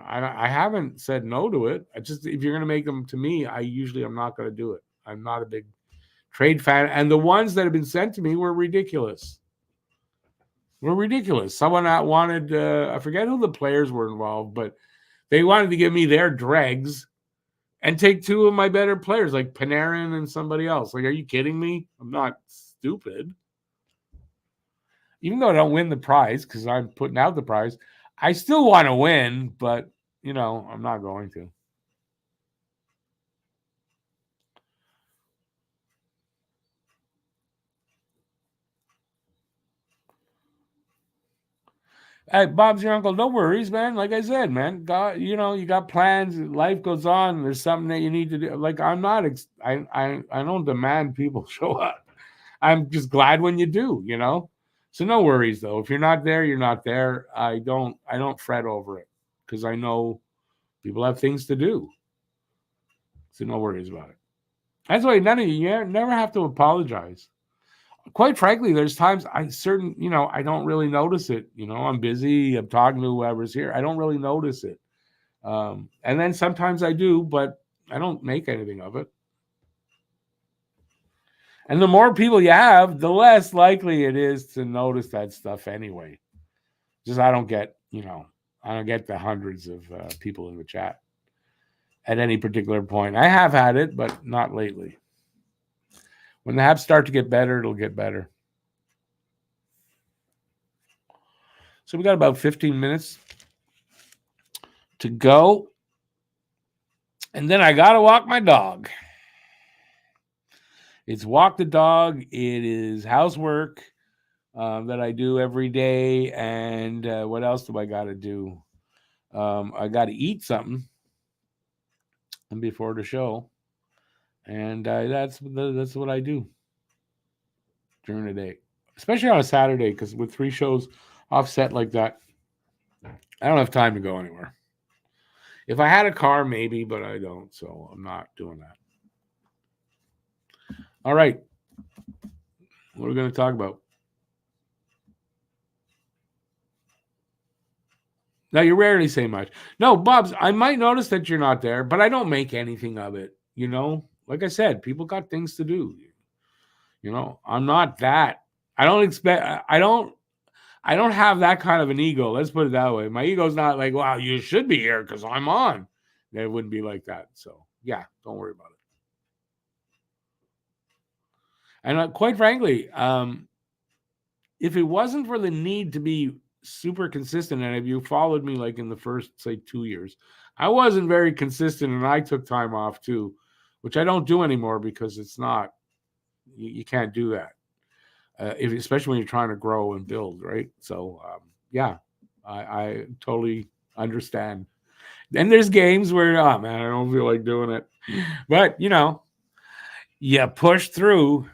I haven't said no to it. If you're going to make them to me, I'm not going to do it. I'm not a big trade fan. And the ones that have been sent to me were ridiculous. Someone wanted, I forget who the players were involved, but they wanted to give me their dregs and take 2 of my better players, like Panarin and somebody else. Like, are you kidding me? I'm not stupid. Even though I don't win the prize because I'm putting out the prize, I still want to win, but, I'm not going to. Hey, Bob's your uncle. No worries, man. Like I said, man, God, you got plans. Life goes on. There's something that you need to do. Like, I'm not. I don't demand people show up. I'm just glad when you do. So no worries though. If you're not there, you're not there. I don't fret over it because I know people have things to do. So no worries about it. That's why none of you never have to apologize. Quite frankly, there's times I don't really notice it. I'm busy. I'm talking to whoever's here. I don't really notice it. And then sometimes I do, but I don't make anything of it. And the more people you have, the less likely it is to notice that stuff anyway. Just I don't get the hundreds of people in the chat at any particular point. I have had it, but not lately. When the Habs start to get better, it'll get better. So we got about 15 minutes to go. And then I got to walk my dog. It's walk the dog. It is housework that I do every day. And what else do I got to do? I got to eat something before the show. And that's what I do during the day, especially on a Saturday, because with 3 shows offset like that, I don't have time to go anywhere. If I had a car, maybe, but I don't, so I'm not doing that. All right. What are we going to talk about? Now, you rarely say much. No, Bubs, I might notice that you're not there, but I don't make anything of it. Like I said, people got things to do. I'm not that. I don't have that kind of an ego. Let's put it that way. My ego's not like, wow, you should be here because I'm on. It wouldn't be like that. So, yeah, don't worry about it. And quite frankly, if it wasn't for the need to be super consistent, and if you followed me like in the first, say, 2 years, I wasn't very consistent, and I took time off too, which I don't do anymore because it's not, you can't do that, especially when you're trying to grow and build, right? So, I totally understand. And there's games where, oh man, I don't feel like doing it. But, you push through.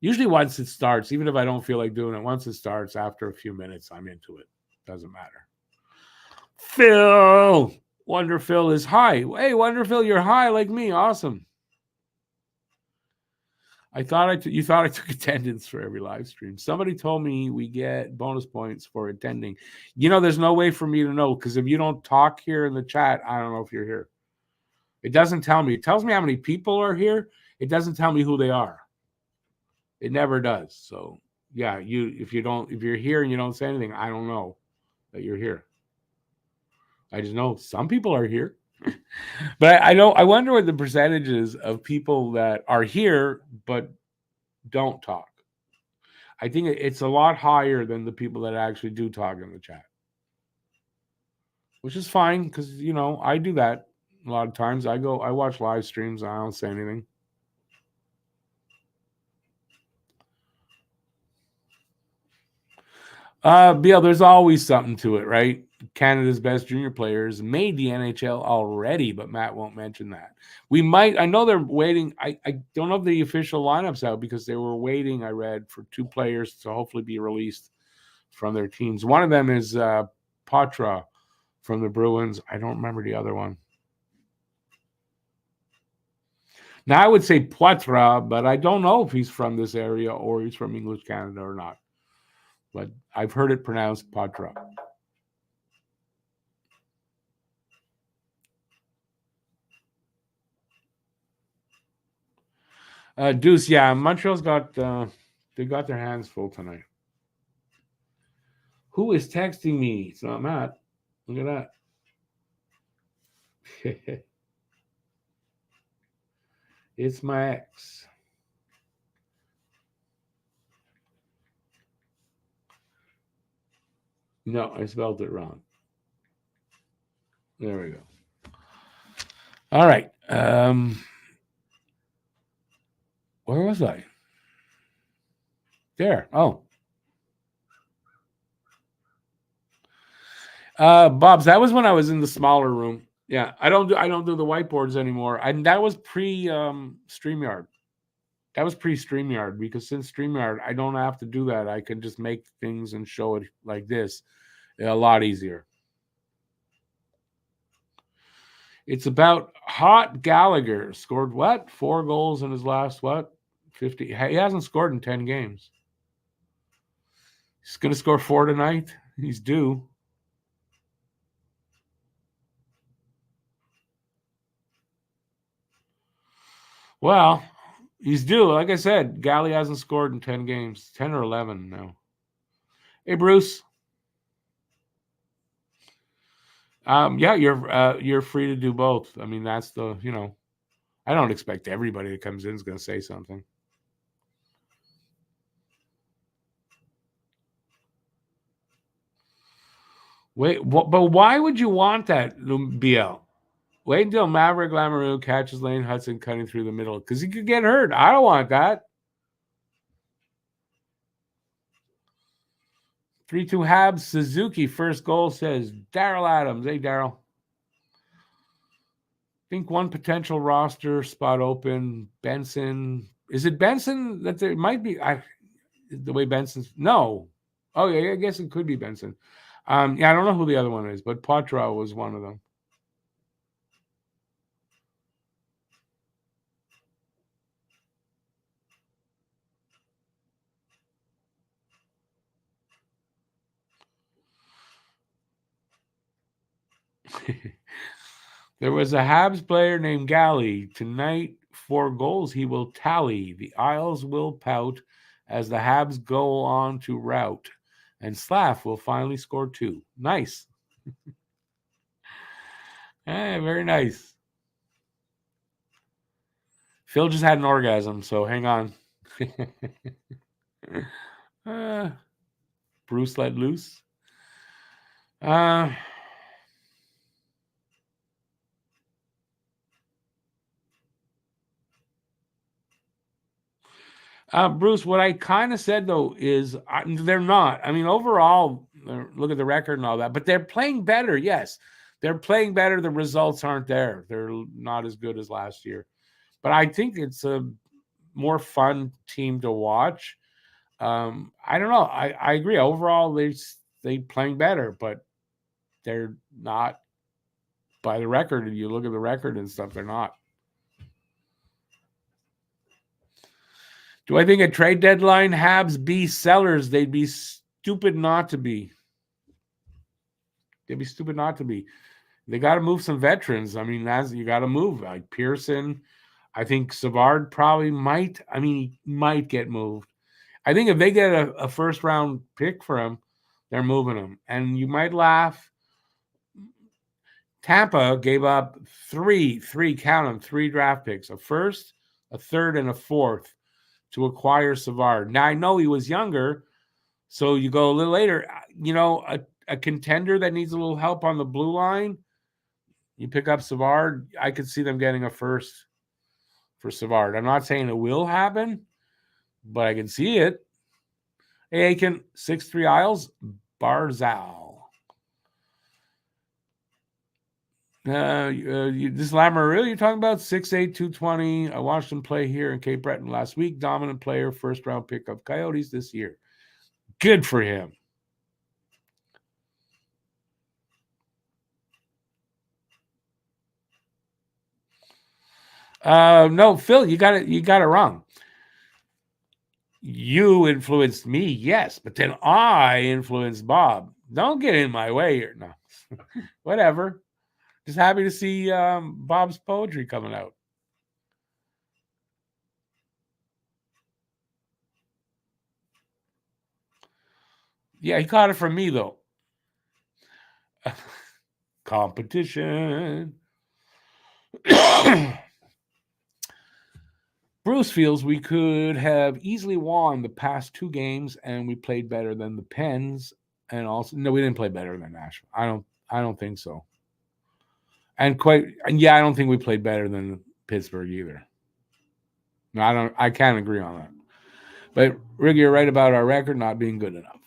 Usually once it starts, even if I don't feel like doing it, once it starts, after a few minutes, I'm into it. Doesn't matter. Phil! Wonder Phil is high. Hey, Wonder Phil, you're high like me. Awesome. You thought I took attendance for every live stream. Somebody told me we get bonus points for attending. There's no way for me to know, because if you don't talk here in the chat, I don't know if you're here. It doesn't tell me. It tells me how many people are here. It doesn't tell me who they are. It never does. So yeah, if you're here and you don't say anything, I don't know that you're here. I just know some people are here. But I wonder what the percentage is of people that are here but don't talk. I think it's a lot higher than the people that actually do talk in the chat. Which is fine, because I do that a lot of times. I watch live streams, I don't say anything. Bill, there's always something to it, right? Canada's best junior players made the NHL already, but Matt won't mention that. I know they're waiting. I don't know if the official lineup's out, because they were waiting, I read, for 2 players to hopefully be released from their teams. One of them is Poitras from the Bruins. I don't remember the other one. Now, I would say Poitras, but I don't know if he's from this area or he's from English Canada or not. But I've heard it pronounced Poitras. Deuce, yeah, Montreal's got they got their hands full tonight. Who is texting me? It's not Matt. Look at that. It's my ex. No, I spelled it wrong. There we go. All right. Where was I? There. Oh. Bob's, that was when I was in the smaller room. Yeah, I don't do the whiteboards anymore. And that was pre Streamyard. That was pre Streamyard, because since Streamyard, I don't have to do that. I can just make things and show it like this. A lot easier. It's about Hot Gallagher. Scored what? 4 goals in his last, what? 50. He hasn't scored in 10 games. He's going to score 4 tonight. He's due. Well, he's due. Like I said, Galley hasn't scored in 10 games. 10 or 11 now. Hey, Bruce. Yeah, you're free to do both. I mean, that's the, I don't expect everybody that comes in is going to say something. Wait, but why would you want that, BL? Wait until Maverick Lamoureux catches Lane Hudson cutting through the middle because he could get hurt. I don't want that. 3-2 Habs. Suzuki first goal, says Daryl Adams. Hey, Daryl. Think one potential roster spot open. Benson. Is it Benson that there might be? The way Benson's. No. Oh, yeah, I guess it could be Benson. Yeah, I don't know who the other one is, but Poitras was one of them. There was a Habs player named Galley. Tonight, 4 goals he will tally. The Isles will pout as the Habs go on to rout. And Slav will finally score 2. Nice. Very nice. Phil just had an orgasm, so hang on. Bruce let loose. Bruce, what I kind of said, though, is they're not. I mean, overall, look at the record and all that, but they're playing better, yes. They're playing better. The results aren't there. They're not as good as last year. But I think it's a more fun team to watch. I don't know. I agree. Overall, they playing better, but they're not by the record. And you look at the record and stuff, they're not. Do I think a trade deadline Habs be sellers? They'd be stupid not to be. They'd be stupid not to be. They got to move some veterans. I mean, you got to move. Like Pearson, I think Savard probably might. I mean, he might get moved. I think if they get a first-round pick for him, they're moving him. And you might laugh. Tampa gave up three draft picks, a first, a third, and a fourth to acquire Savard. Now, I know he was younger, so you go a little later. A contender that needs a little help on the blue line, you pick up Savard. I could see them getting a first for Savard. I'm not saying it will happen, but I can see it. Hey, Aiken, 6'3" Isles, Barzal. This Lamoureux you're talking about, 6'8", 220. I watched him play here in Cape Breton last week. Dominant player, first-round pick of Coyotes this year. Good for him. No, Phil, you got it wrong. You influenced me, yes, but then I influenced Bob. Don't get in my way here. No, whatever. Just happy to see Bob's poetry coming out. Yeah, he caught it from me, though. Competition. Bruce feels we could have easily won the past 2 games, and we played better than the Pens. And also, no, we didn't play better than Nashville. I don't think so. And I don't think we played better than Pittsburgh either. No, I can't agree on that. But Rick, you're right about our record not being good enough.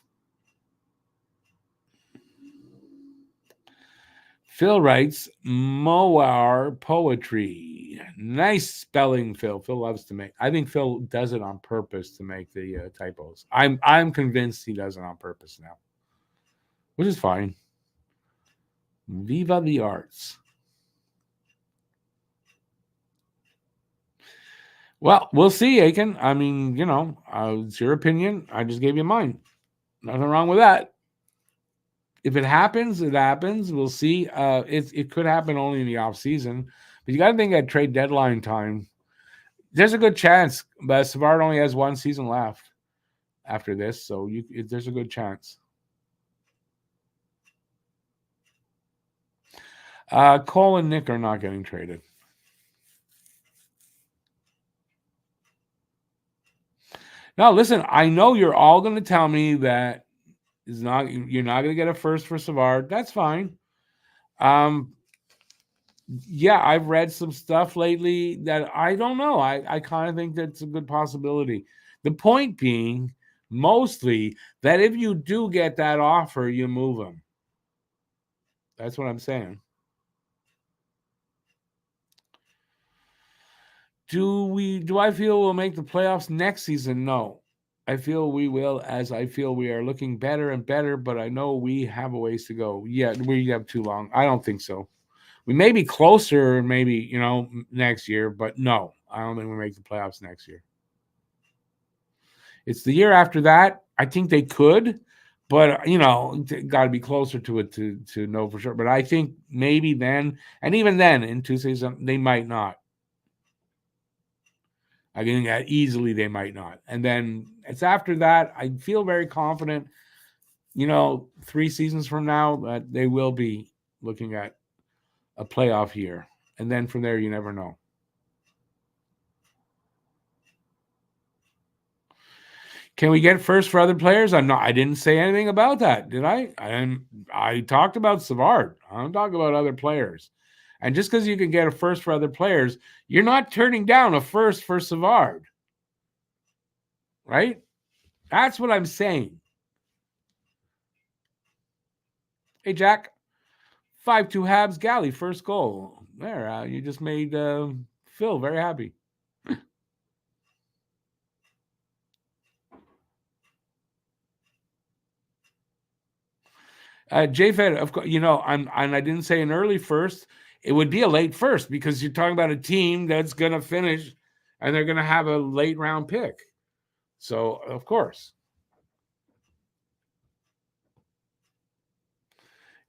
Phil writes, Moar poetry. Nice spelling, Phil. Phil loves to make. I think Phil does it on purpose to make the typos. I'm convinced he does it on purpose now, which is fine. Viva the arts. Well, we'll see, Aiken. I mean, it's your opinion. I just gave you mine. Nothing wrong with that. If it happens, it happens. We'll see. It could happen only in the off season, but you got to think at trade deadline time. There's a good chance, but Savard only has one season left after this, so there's a good chance. Cole and Nick are not getting traded. Now, listen, I know you're all going to tell me that you're not going to get a first for Savard. That's fine. Yeah, I've read some stuff lately that I don't know. I kind of think that's a good possibility. The point being, mostly, that if you do get that offer, you move him. That's what I'm saying. Do I feel we'll make the playoffs next season? No. I feel we will, as I feel we are looking better and better, but I know we have a ways to go. Yeah, we have too long. I don't think so. We may be closer, maybe, next year, but no, I don't think we make the playoffs next year. It's the year after that. I think they could, but, got to be closer to it to know for sure. But I think maybe then, and even then, in 2 seasons, they might not. I think that easily they might not. And then it's after that, I feel very confident, 3 seasons from now, that they will be looking at a playoff year. And then from there, you never know. Can we get first for other players? I didn't say anything about that, did I? I talked about Savard. I don't talk about other players. And just because you can get a first for other players, you're not turning down a first for Savard. Right? That's what I'm saying. Hey, Jack. 5-2 Habs, Galley, first goal. There, you just made Phil very happy. JFed, of course, I didn't say an early first. It would be a late first because you're talking about a team that's going to finish and they're going to have a late round pick. So, of course.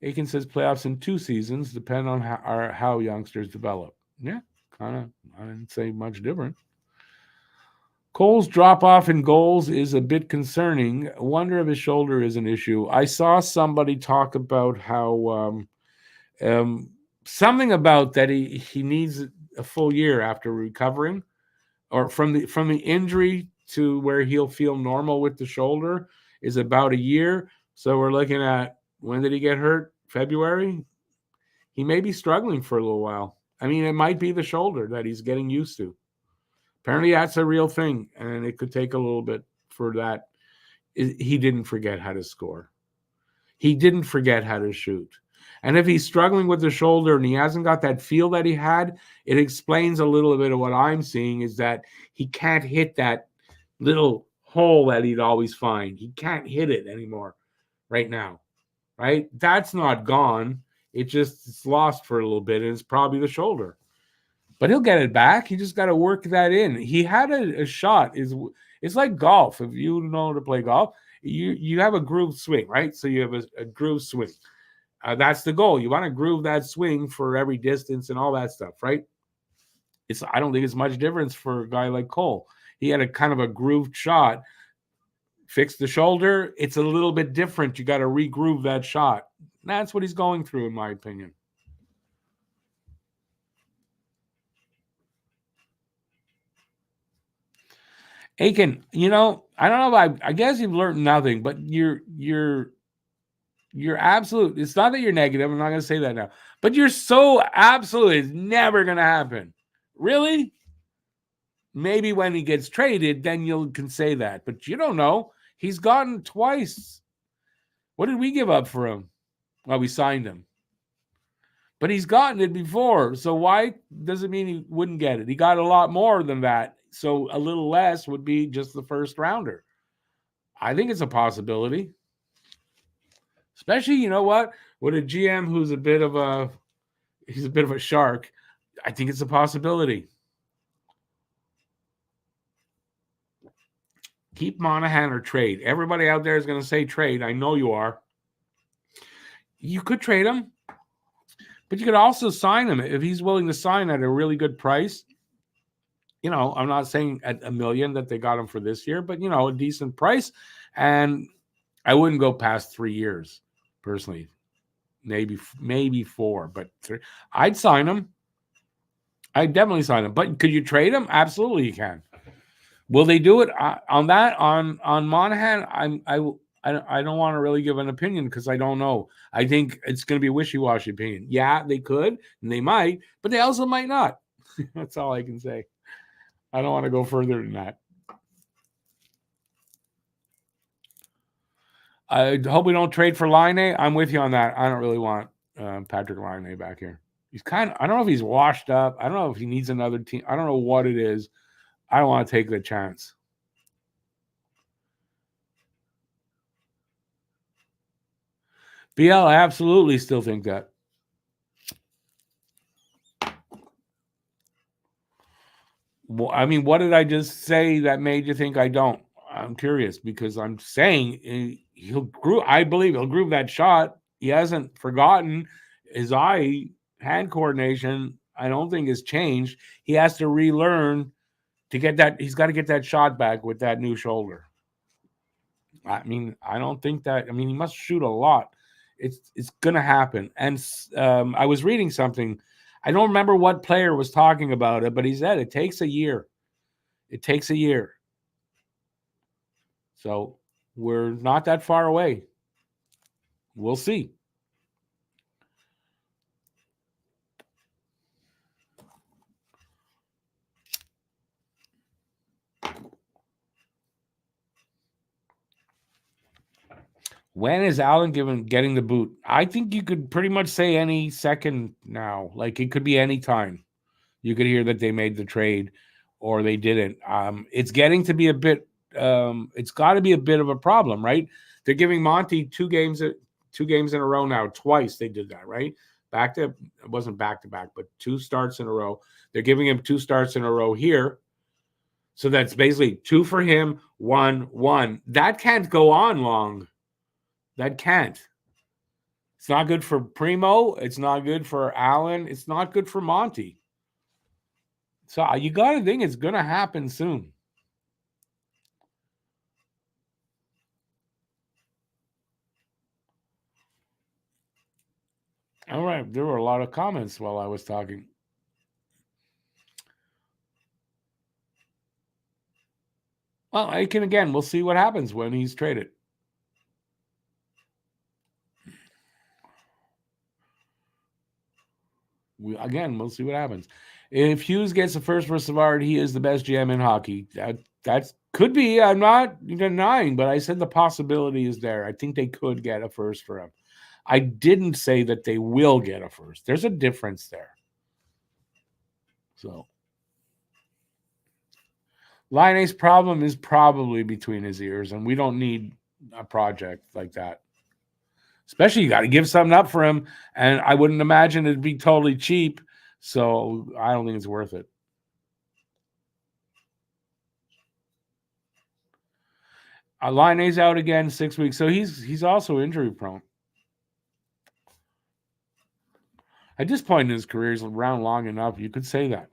Aiken says playoffs in 2 seasons depend on how youngsters develop. Yeah, kind of. I didn't say much different. Cole's drop-off in goals is a bit concerning. I wonder if his shoulder is an issue. I saw somebody talk about how something about that he needs a full year after recovering, or from the injury to where he'll feel normal with the shoulder is about a year. So we're looking at, when did he get hurt? February? He may be struggling for a little while. I mean, it might be the shoulder that he's getting used to. Apparently that's a real thing, and it could take a little bit for that. He didn't forget how to score. He didn't forget how to shoot. And if he's struggling with the shoulder and he hasn't got that feel that he had, it explains a little bit of what I'm seeing, is that he can't hit that little hole that he'd always find. He can't hit it anymore right now, right? That's not gone. It's lost for a little bit, and it's probably the shoulder. But he'll get it back. He just got to work that in. He had a shot. It's like golf. If you know how to play golf, you have a groove swing, right? So you have a groove swing. That's the goal. You want to groove that swing for every distance and all that stuff, right? I don't think it's much difference for a guy like Cole. He had a kind of a grooved shot, fixed the shoulder. It's a little bit different. You got to regroove that shot. That's what he's going through, in my opinion. Aiken, I don't know if I guess you've learned nothing, but you're absolute. It's not that you're negative. I'm not going to say that now, but you're so absolute. It's never going to happen. Really? Maybe when he gets traded, then you can say that, but you don't know. He's gotten twice. What did we give up for him? Well, we signed him, but he's gotten it before. So why does it mean he wouldn't get it? He got a lot more than that. So a little less would be just the first rounder. I think it's a possibility. Especially, you know what? With a GM who's a bit of a shark, I think it's a possibility. Keep Monahan or trade. Everybody out there is going to say trade. I know you are. You could trade him, but you could also sign him if he's willing to sign at a really good price. You know, I'm not saying at $1 million that they got him for this year, but, you know, a decent price. And I wouldn't go past 3 years, personally. Maybe 4, but I'd sign him. I'd definitely sign him. But could you trade him? Absolutely, you can. Will they do it on that? On Monahan, I don't want to really give an opinion because I don't know. I think it's going to be a wishy-washy opinion. Yeah, they could and they might, but they also might not. That's all I can say. I don't want to go further than that. I hope we don't trade for Line. I'm with you on that. I don't really want Patrick Line back here. He's I don't know if he's washed up. I don't know if he needs another team. I don't know what it is. I don't want to take the chance. BL, I absolutely still think that. Well, I mean, what did I just say that made you think I don't? I'm curious because I'm saying I believe he'll groove that shot. He hasn't forgotten his hand coordination. I don't think has changed. He has to relearn to get that. He's got to get that shot back with that new shoulder. I mean, I don't think that. I mean, he must shoot a lot. It's gonna happen. And I was reading something. I don't remember what player was talking about it, but he said it takes a year. It takes a year. So we're not that far away. We'll see. When is Allen getting the boot? I think you could pretty much say any second now. Like it could be any time. You could hear that they made the trade or they didn't. It's getting to be a bit. It's got to be a bit of a problem, right? They're giving Monty 2 games in a row now. Twice they did that, right? It wasn't back to back, but 2 starts in a row. They're giving him 2 starts in a row here. So that's basically 2 for him, 1. That can't go on long. That can't. It's not good for Primo. It's not good for Allen. It's not good for Monty. So you got to think it's going to happen soon. All right. There were a lot of comments while I was talking. Well, we'll see what happens when he's traded. We'll see what happens. If Hughes gets a first for Savard, he is the best GM in hockey. That could be. I'm not denying, but I said the possibility is there. I think they could get a first for him. I didn't say that they will get a first. There's a difference there. So Laine's problem is probably between his ears, and we don't need a project like that. Especially you got to give something up for him, and I wouldn't imagine it'd be totally cheap. So I don't think it's worth it. Laine's out again 6 weeks, so he's also injury prone. At this point in his career, he's around long enough. You could say that.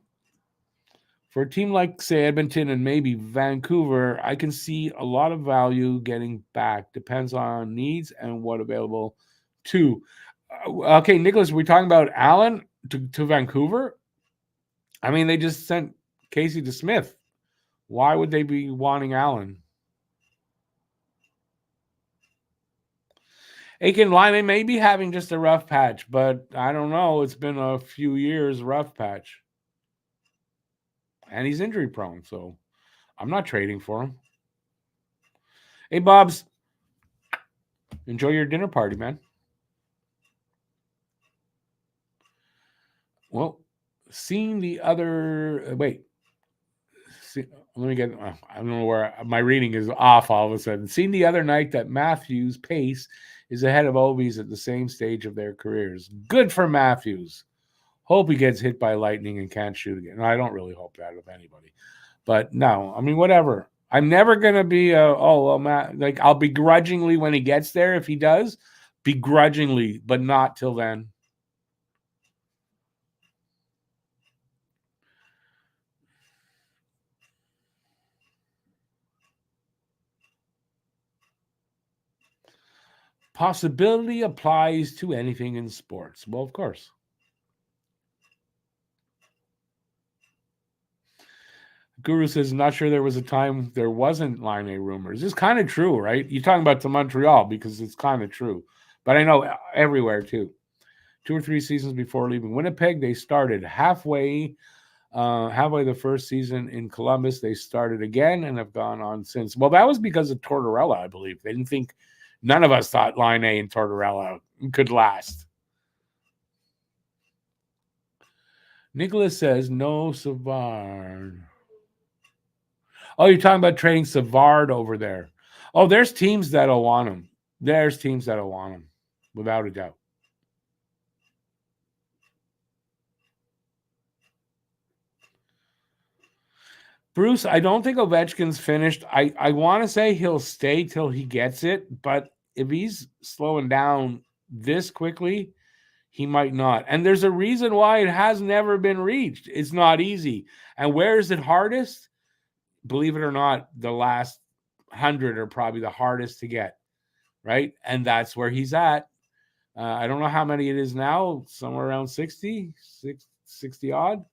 For a team like, say, Edmonton and maybe Vancouver, I can see a lot of value getting back. Depends on needs and what available to. Okay, Nicholas, we're talking about Allen to Vancouver. I mean, they just sent Casey DeSmith. Why would they be wanting Allen? Aiken Line may be having just a rough patch, but I don't know. It's been a few years rough patch. And he's injury prone, so I'm not trading for him. Hey, Bobs, enjoy your dinner party, man. Well, seeing the other... Wait. Let me get... I don't know where... My reading is off all of a sudden. Seeing the other night that Matthews' pace is ahead of Ovi's at the same stage of their careers. Good for Matthews. Hope he gets hit by lightning and can't shoot again. I don't really hope that of anybody. But no, I mean, whatever. I'm never gonna be Matt. Like I'll begrudgingly when he gets there if he does, begrudgingly, but not till then. Possibility applies to anything in sports. Well, of course. Guru says, not sure there was a time there wasn't Line A rumors. It's kind of true, right? You're talking about to Montreal because it's kind of true. But I know everywhere too. 2 or 3 seasons before leaving Winnipeg, they started halfway the first season in Columbus. They started again and have gone on since. Well, that was because of Tortorella, I believe. They didn't think, none of us thought Line A and Tortorella could last. Nicholas says, no Savard. Oh, you're talking about trading Savard over there. Oh, there's teams that'll want him. There's teams that'll want him, without a doubt. Bruce, I don't think Ovechkin's finished. I want to say he'll stay till he gets it, but if he's slowing down this quickly, he might not. And there's a reason why it has never been reached. It's not easy. And where is it hardest? Believe it or not, the last 100 are probably the hardest to get, right? And that's where he's at. I don't know how many it is now, somewhere around 60 odd.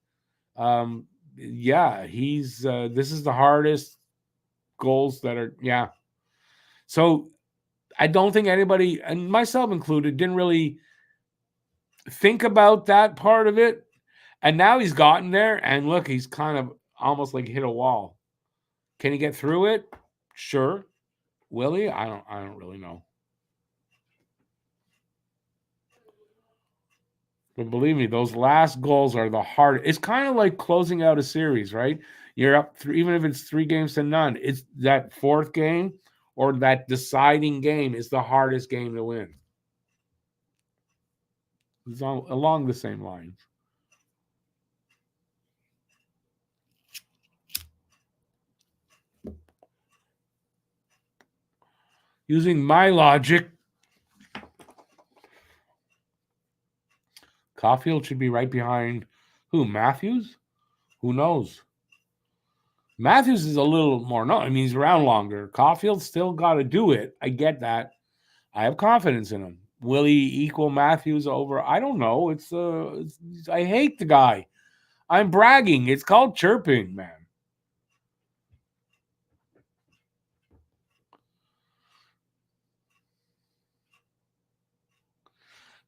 Yeah, he's this is the hardest goals that are, yeah. So I don't think anybody, and myself included, didn't really think about that part of it. And now he's gotten there, and look, he's kind of almost like hit a wall. Can he get through it? Sure. Will he? I don't really know. But believe me, those last goals are the hardest. It's kind of like closing out a series, right? You're up even if it's 3 games to none. It's that 4th game or that deciding game is the hardest game to win. It's along the same lines. Using my logic, Caulfield should be right behind who? Matthews? Who knows? Matthews is a little more, no, I mean, he's around longer. Caulfield still got to do it. I get that. I have confidence in him. Will he equal Matthews over? I don't know. I hate the guy. I'm bragging. It's called chirping, man.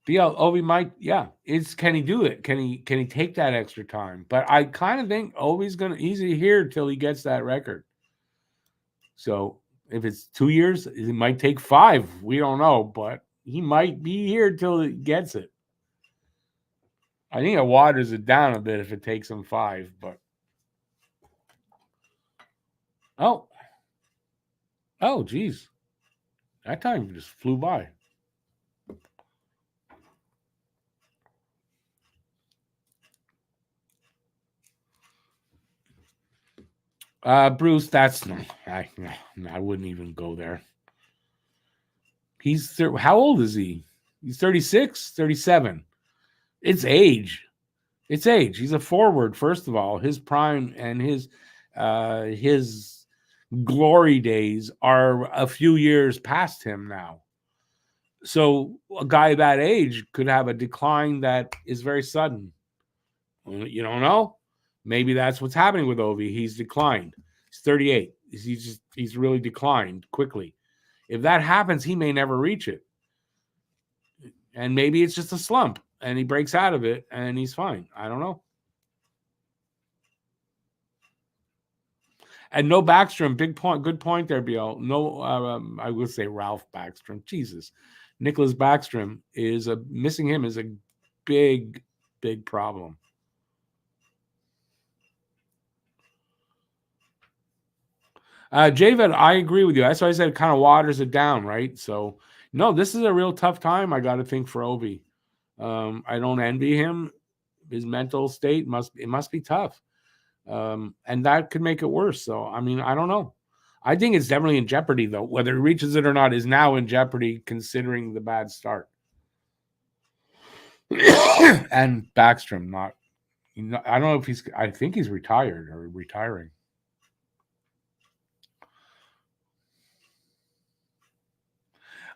BL Ovi might, yeah. Can he do it? Can he take that extra time? But I kind of think Ovi's he's here till he gets that record. So if it's 2 years, it might take 5. We don't know, but he might be here till he gets it. I think it waters it down a bit if it takes him 5, but oh, geez. That time just flew by. Bruce, that's I wouldn't even go there. How old is he? He's 36, 37. It's age. It's age. He's a forward, first of all. His prime and his glory days are a few years past him now. So a guy that age could have a decline that is very sudden. You don't know. Maybe that's what's happening with Ovi. He's declined. He's 38. He's really declined quickly. If that happens, he may never reach it. And maybe it's just a slump and he breaks out of it and he's fine. I don't know. And no Backstrom, big point, good point there, BL. No, I would say Ralph Backstrom. Jesus, Nicholas Backstrom missing him is a big, big problem. Javid, I agree with you. That's why I said it kind of waters it down, right? So, no, this is a real tough time. I got to think for Ovi. I don't envy him. His mental state must be tough. And that could make it worse. So, I mean, I don't know. I think it's definitely in jeopardy, though. Whether it reaches it or not is now in jeopardy, considering the bad start. And Backstrom, not. I don't know if he's. I think he's retired or retiring.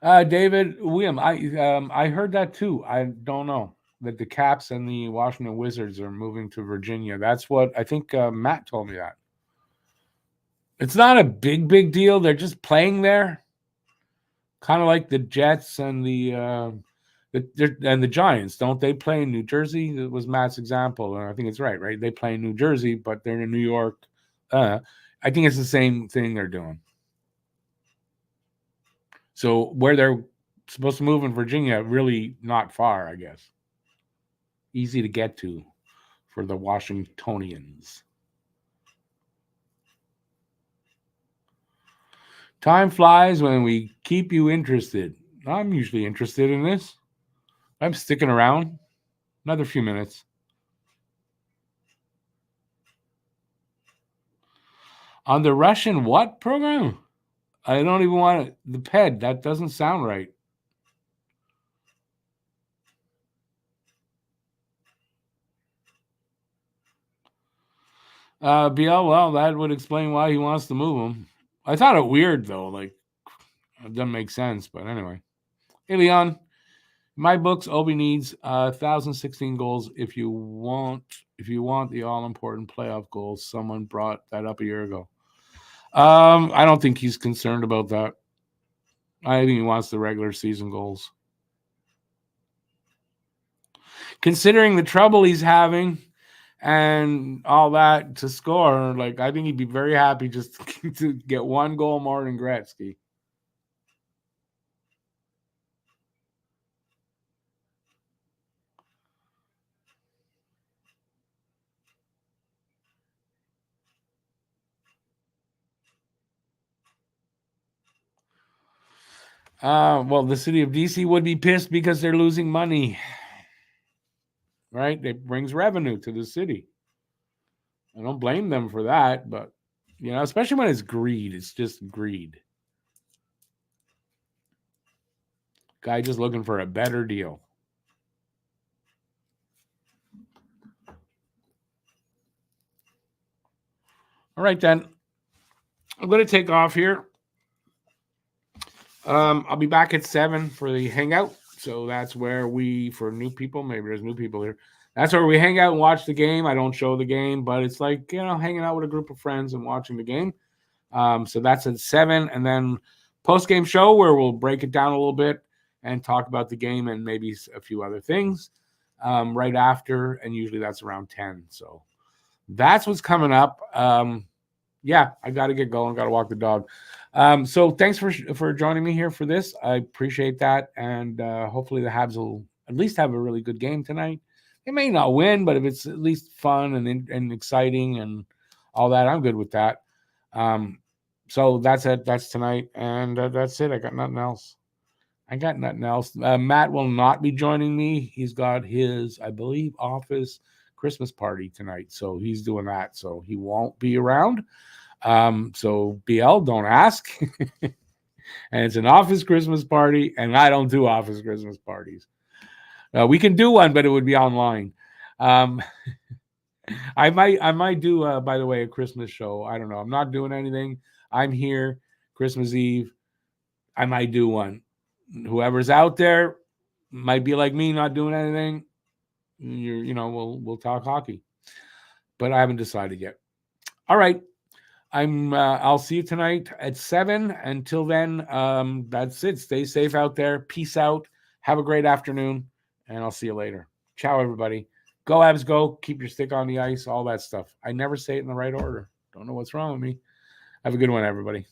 David William, I heard that too. I don't know that the Caps and the Washington Wizards are moving to Virginia. That's what I think Matt told me that. It's not a big deal. They're just playing there, kind of like the Jets and the Giants. Don't they play in New Jersey? That was Matt's example, and I think it's right. Right? They play in New Jersey, but they're in New York. I think it's the same thing they're doing. So where they're supposed to move in Virginia, really not far, I guess. Easy to get to for the Washingtonians. Time flies when we keep you interested. I'm usually interested in this. I'm sticking around. Another few minutes. On the Russian what program? I don't even want it. The PED. That doesn't sound right. BL, well, that would explain why he wants to move him. I thought it weird, though. Like, it doesn't make sense. But anyway. Hey, Leon. My books, Obi needs 1,016 goals if you want the all-important playoff goals. Someone brought that up a year ago. I don't think he's concerned about that. I think he wants the regular season goals. Considering the trouble he's having and all that to score, like I think he'd be very happy just to get one goal more than Gretzky. Well, the city of DC would be pissed because they're losing money. Right? It brings revenue to the city. I don't blame them for that, but especially when it's greed. It's just greed. Guy just looking for a better deal. All right, then. I'm going to take off here. I'll be back at 7 for the hangout. So that's where for new people, maybe there's new people here. That's where we hang out and watch the game. I don't show the game, but it's like, hanging out with a group of friends and watching the game. So that's at 7. And then post-game show where we'll break it down a little bit and talk about the game and maybe a few other things right after. And usually that's around 10. So that's what's coming up. Yeah, I got to get going. Got to walk the dog. So thanks for joining me here for this. I appreciate that. And hopefully the Habs will at least have a really good game tonight. They may not win, but if it's at least fun and exciting and all that, I'm good with that. So that's it. That's tonight. And that's it. I got nothing else. Matt will not be joining me. He's got his, I believe, office Christmas party tonight. So he's doing that. So he won't be around. So BL, don't ask. And it's an office Christmas party, and I don't do office Christmas parties. We can do one, but it would be online. I might do, by the way, a Christmas show. I don't know. I'm not doing anything. I'm here Christmas Eve. I might do one. Whoever's out there might be like me, not doing anything. We'll talk hockey, but I haven't decided yet. All right. I'll see you tonight at 7. Until then, that's it. Stay safe out there. Peace out. Have a great afternoon, and I'll see you later. Ciao, everybody. Go Habs, go. Keep your stick on the ice, all that stuff. I never say it in the right order. Don't know what's wrong with me. Have a good one, everybody.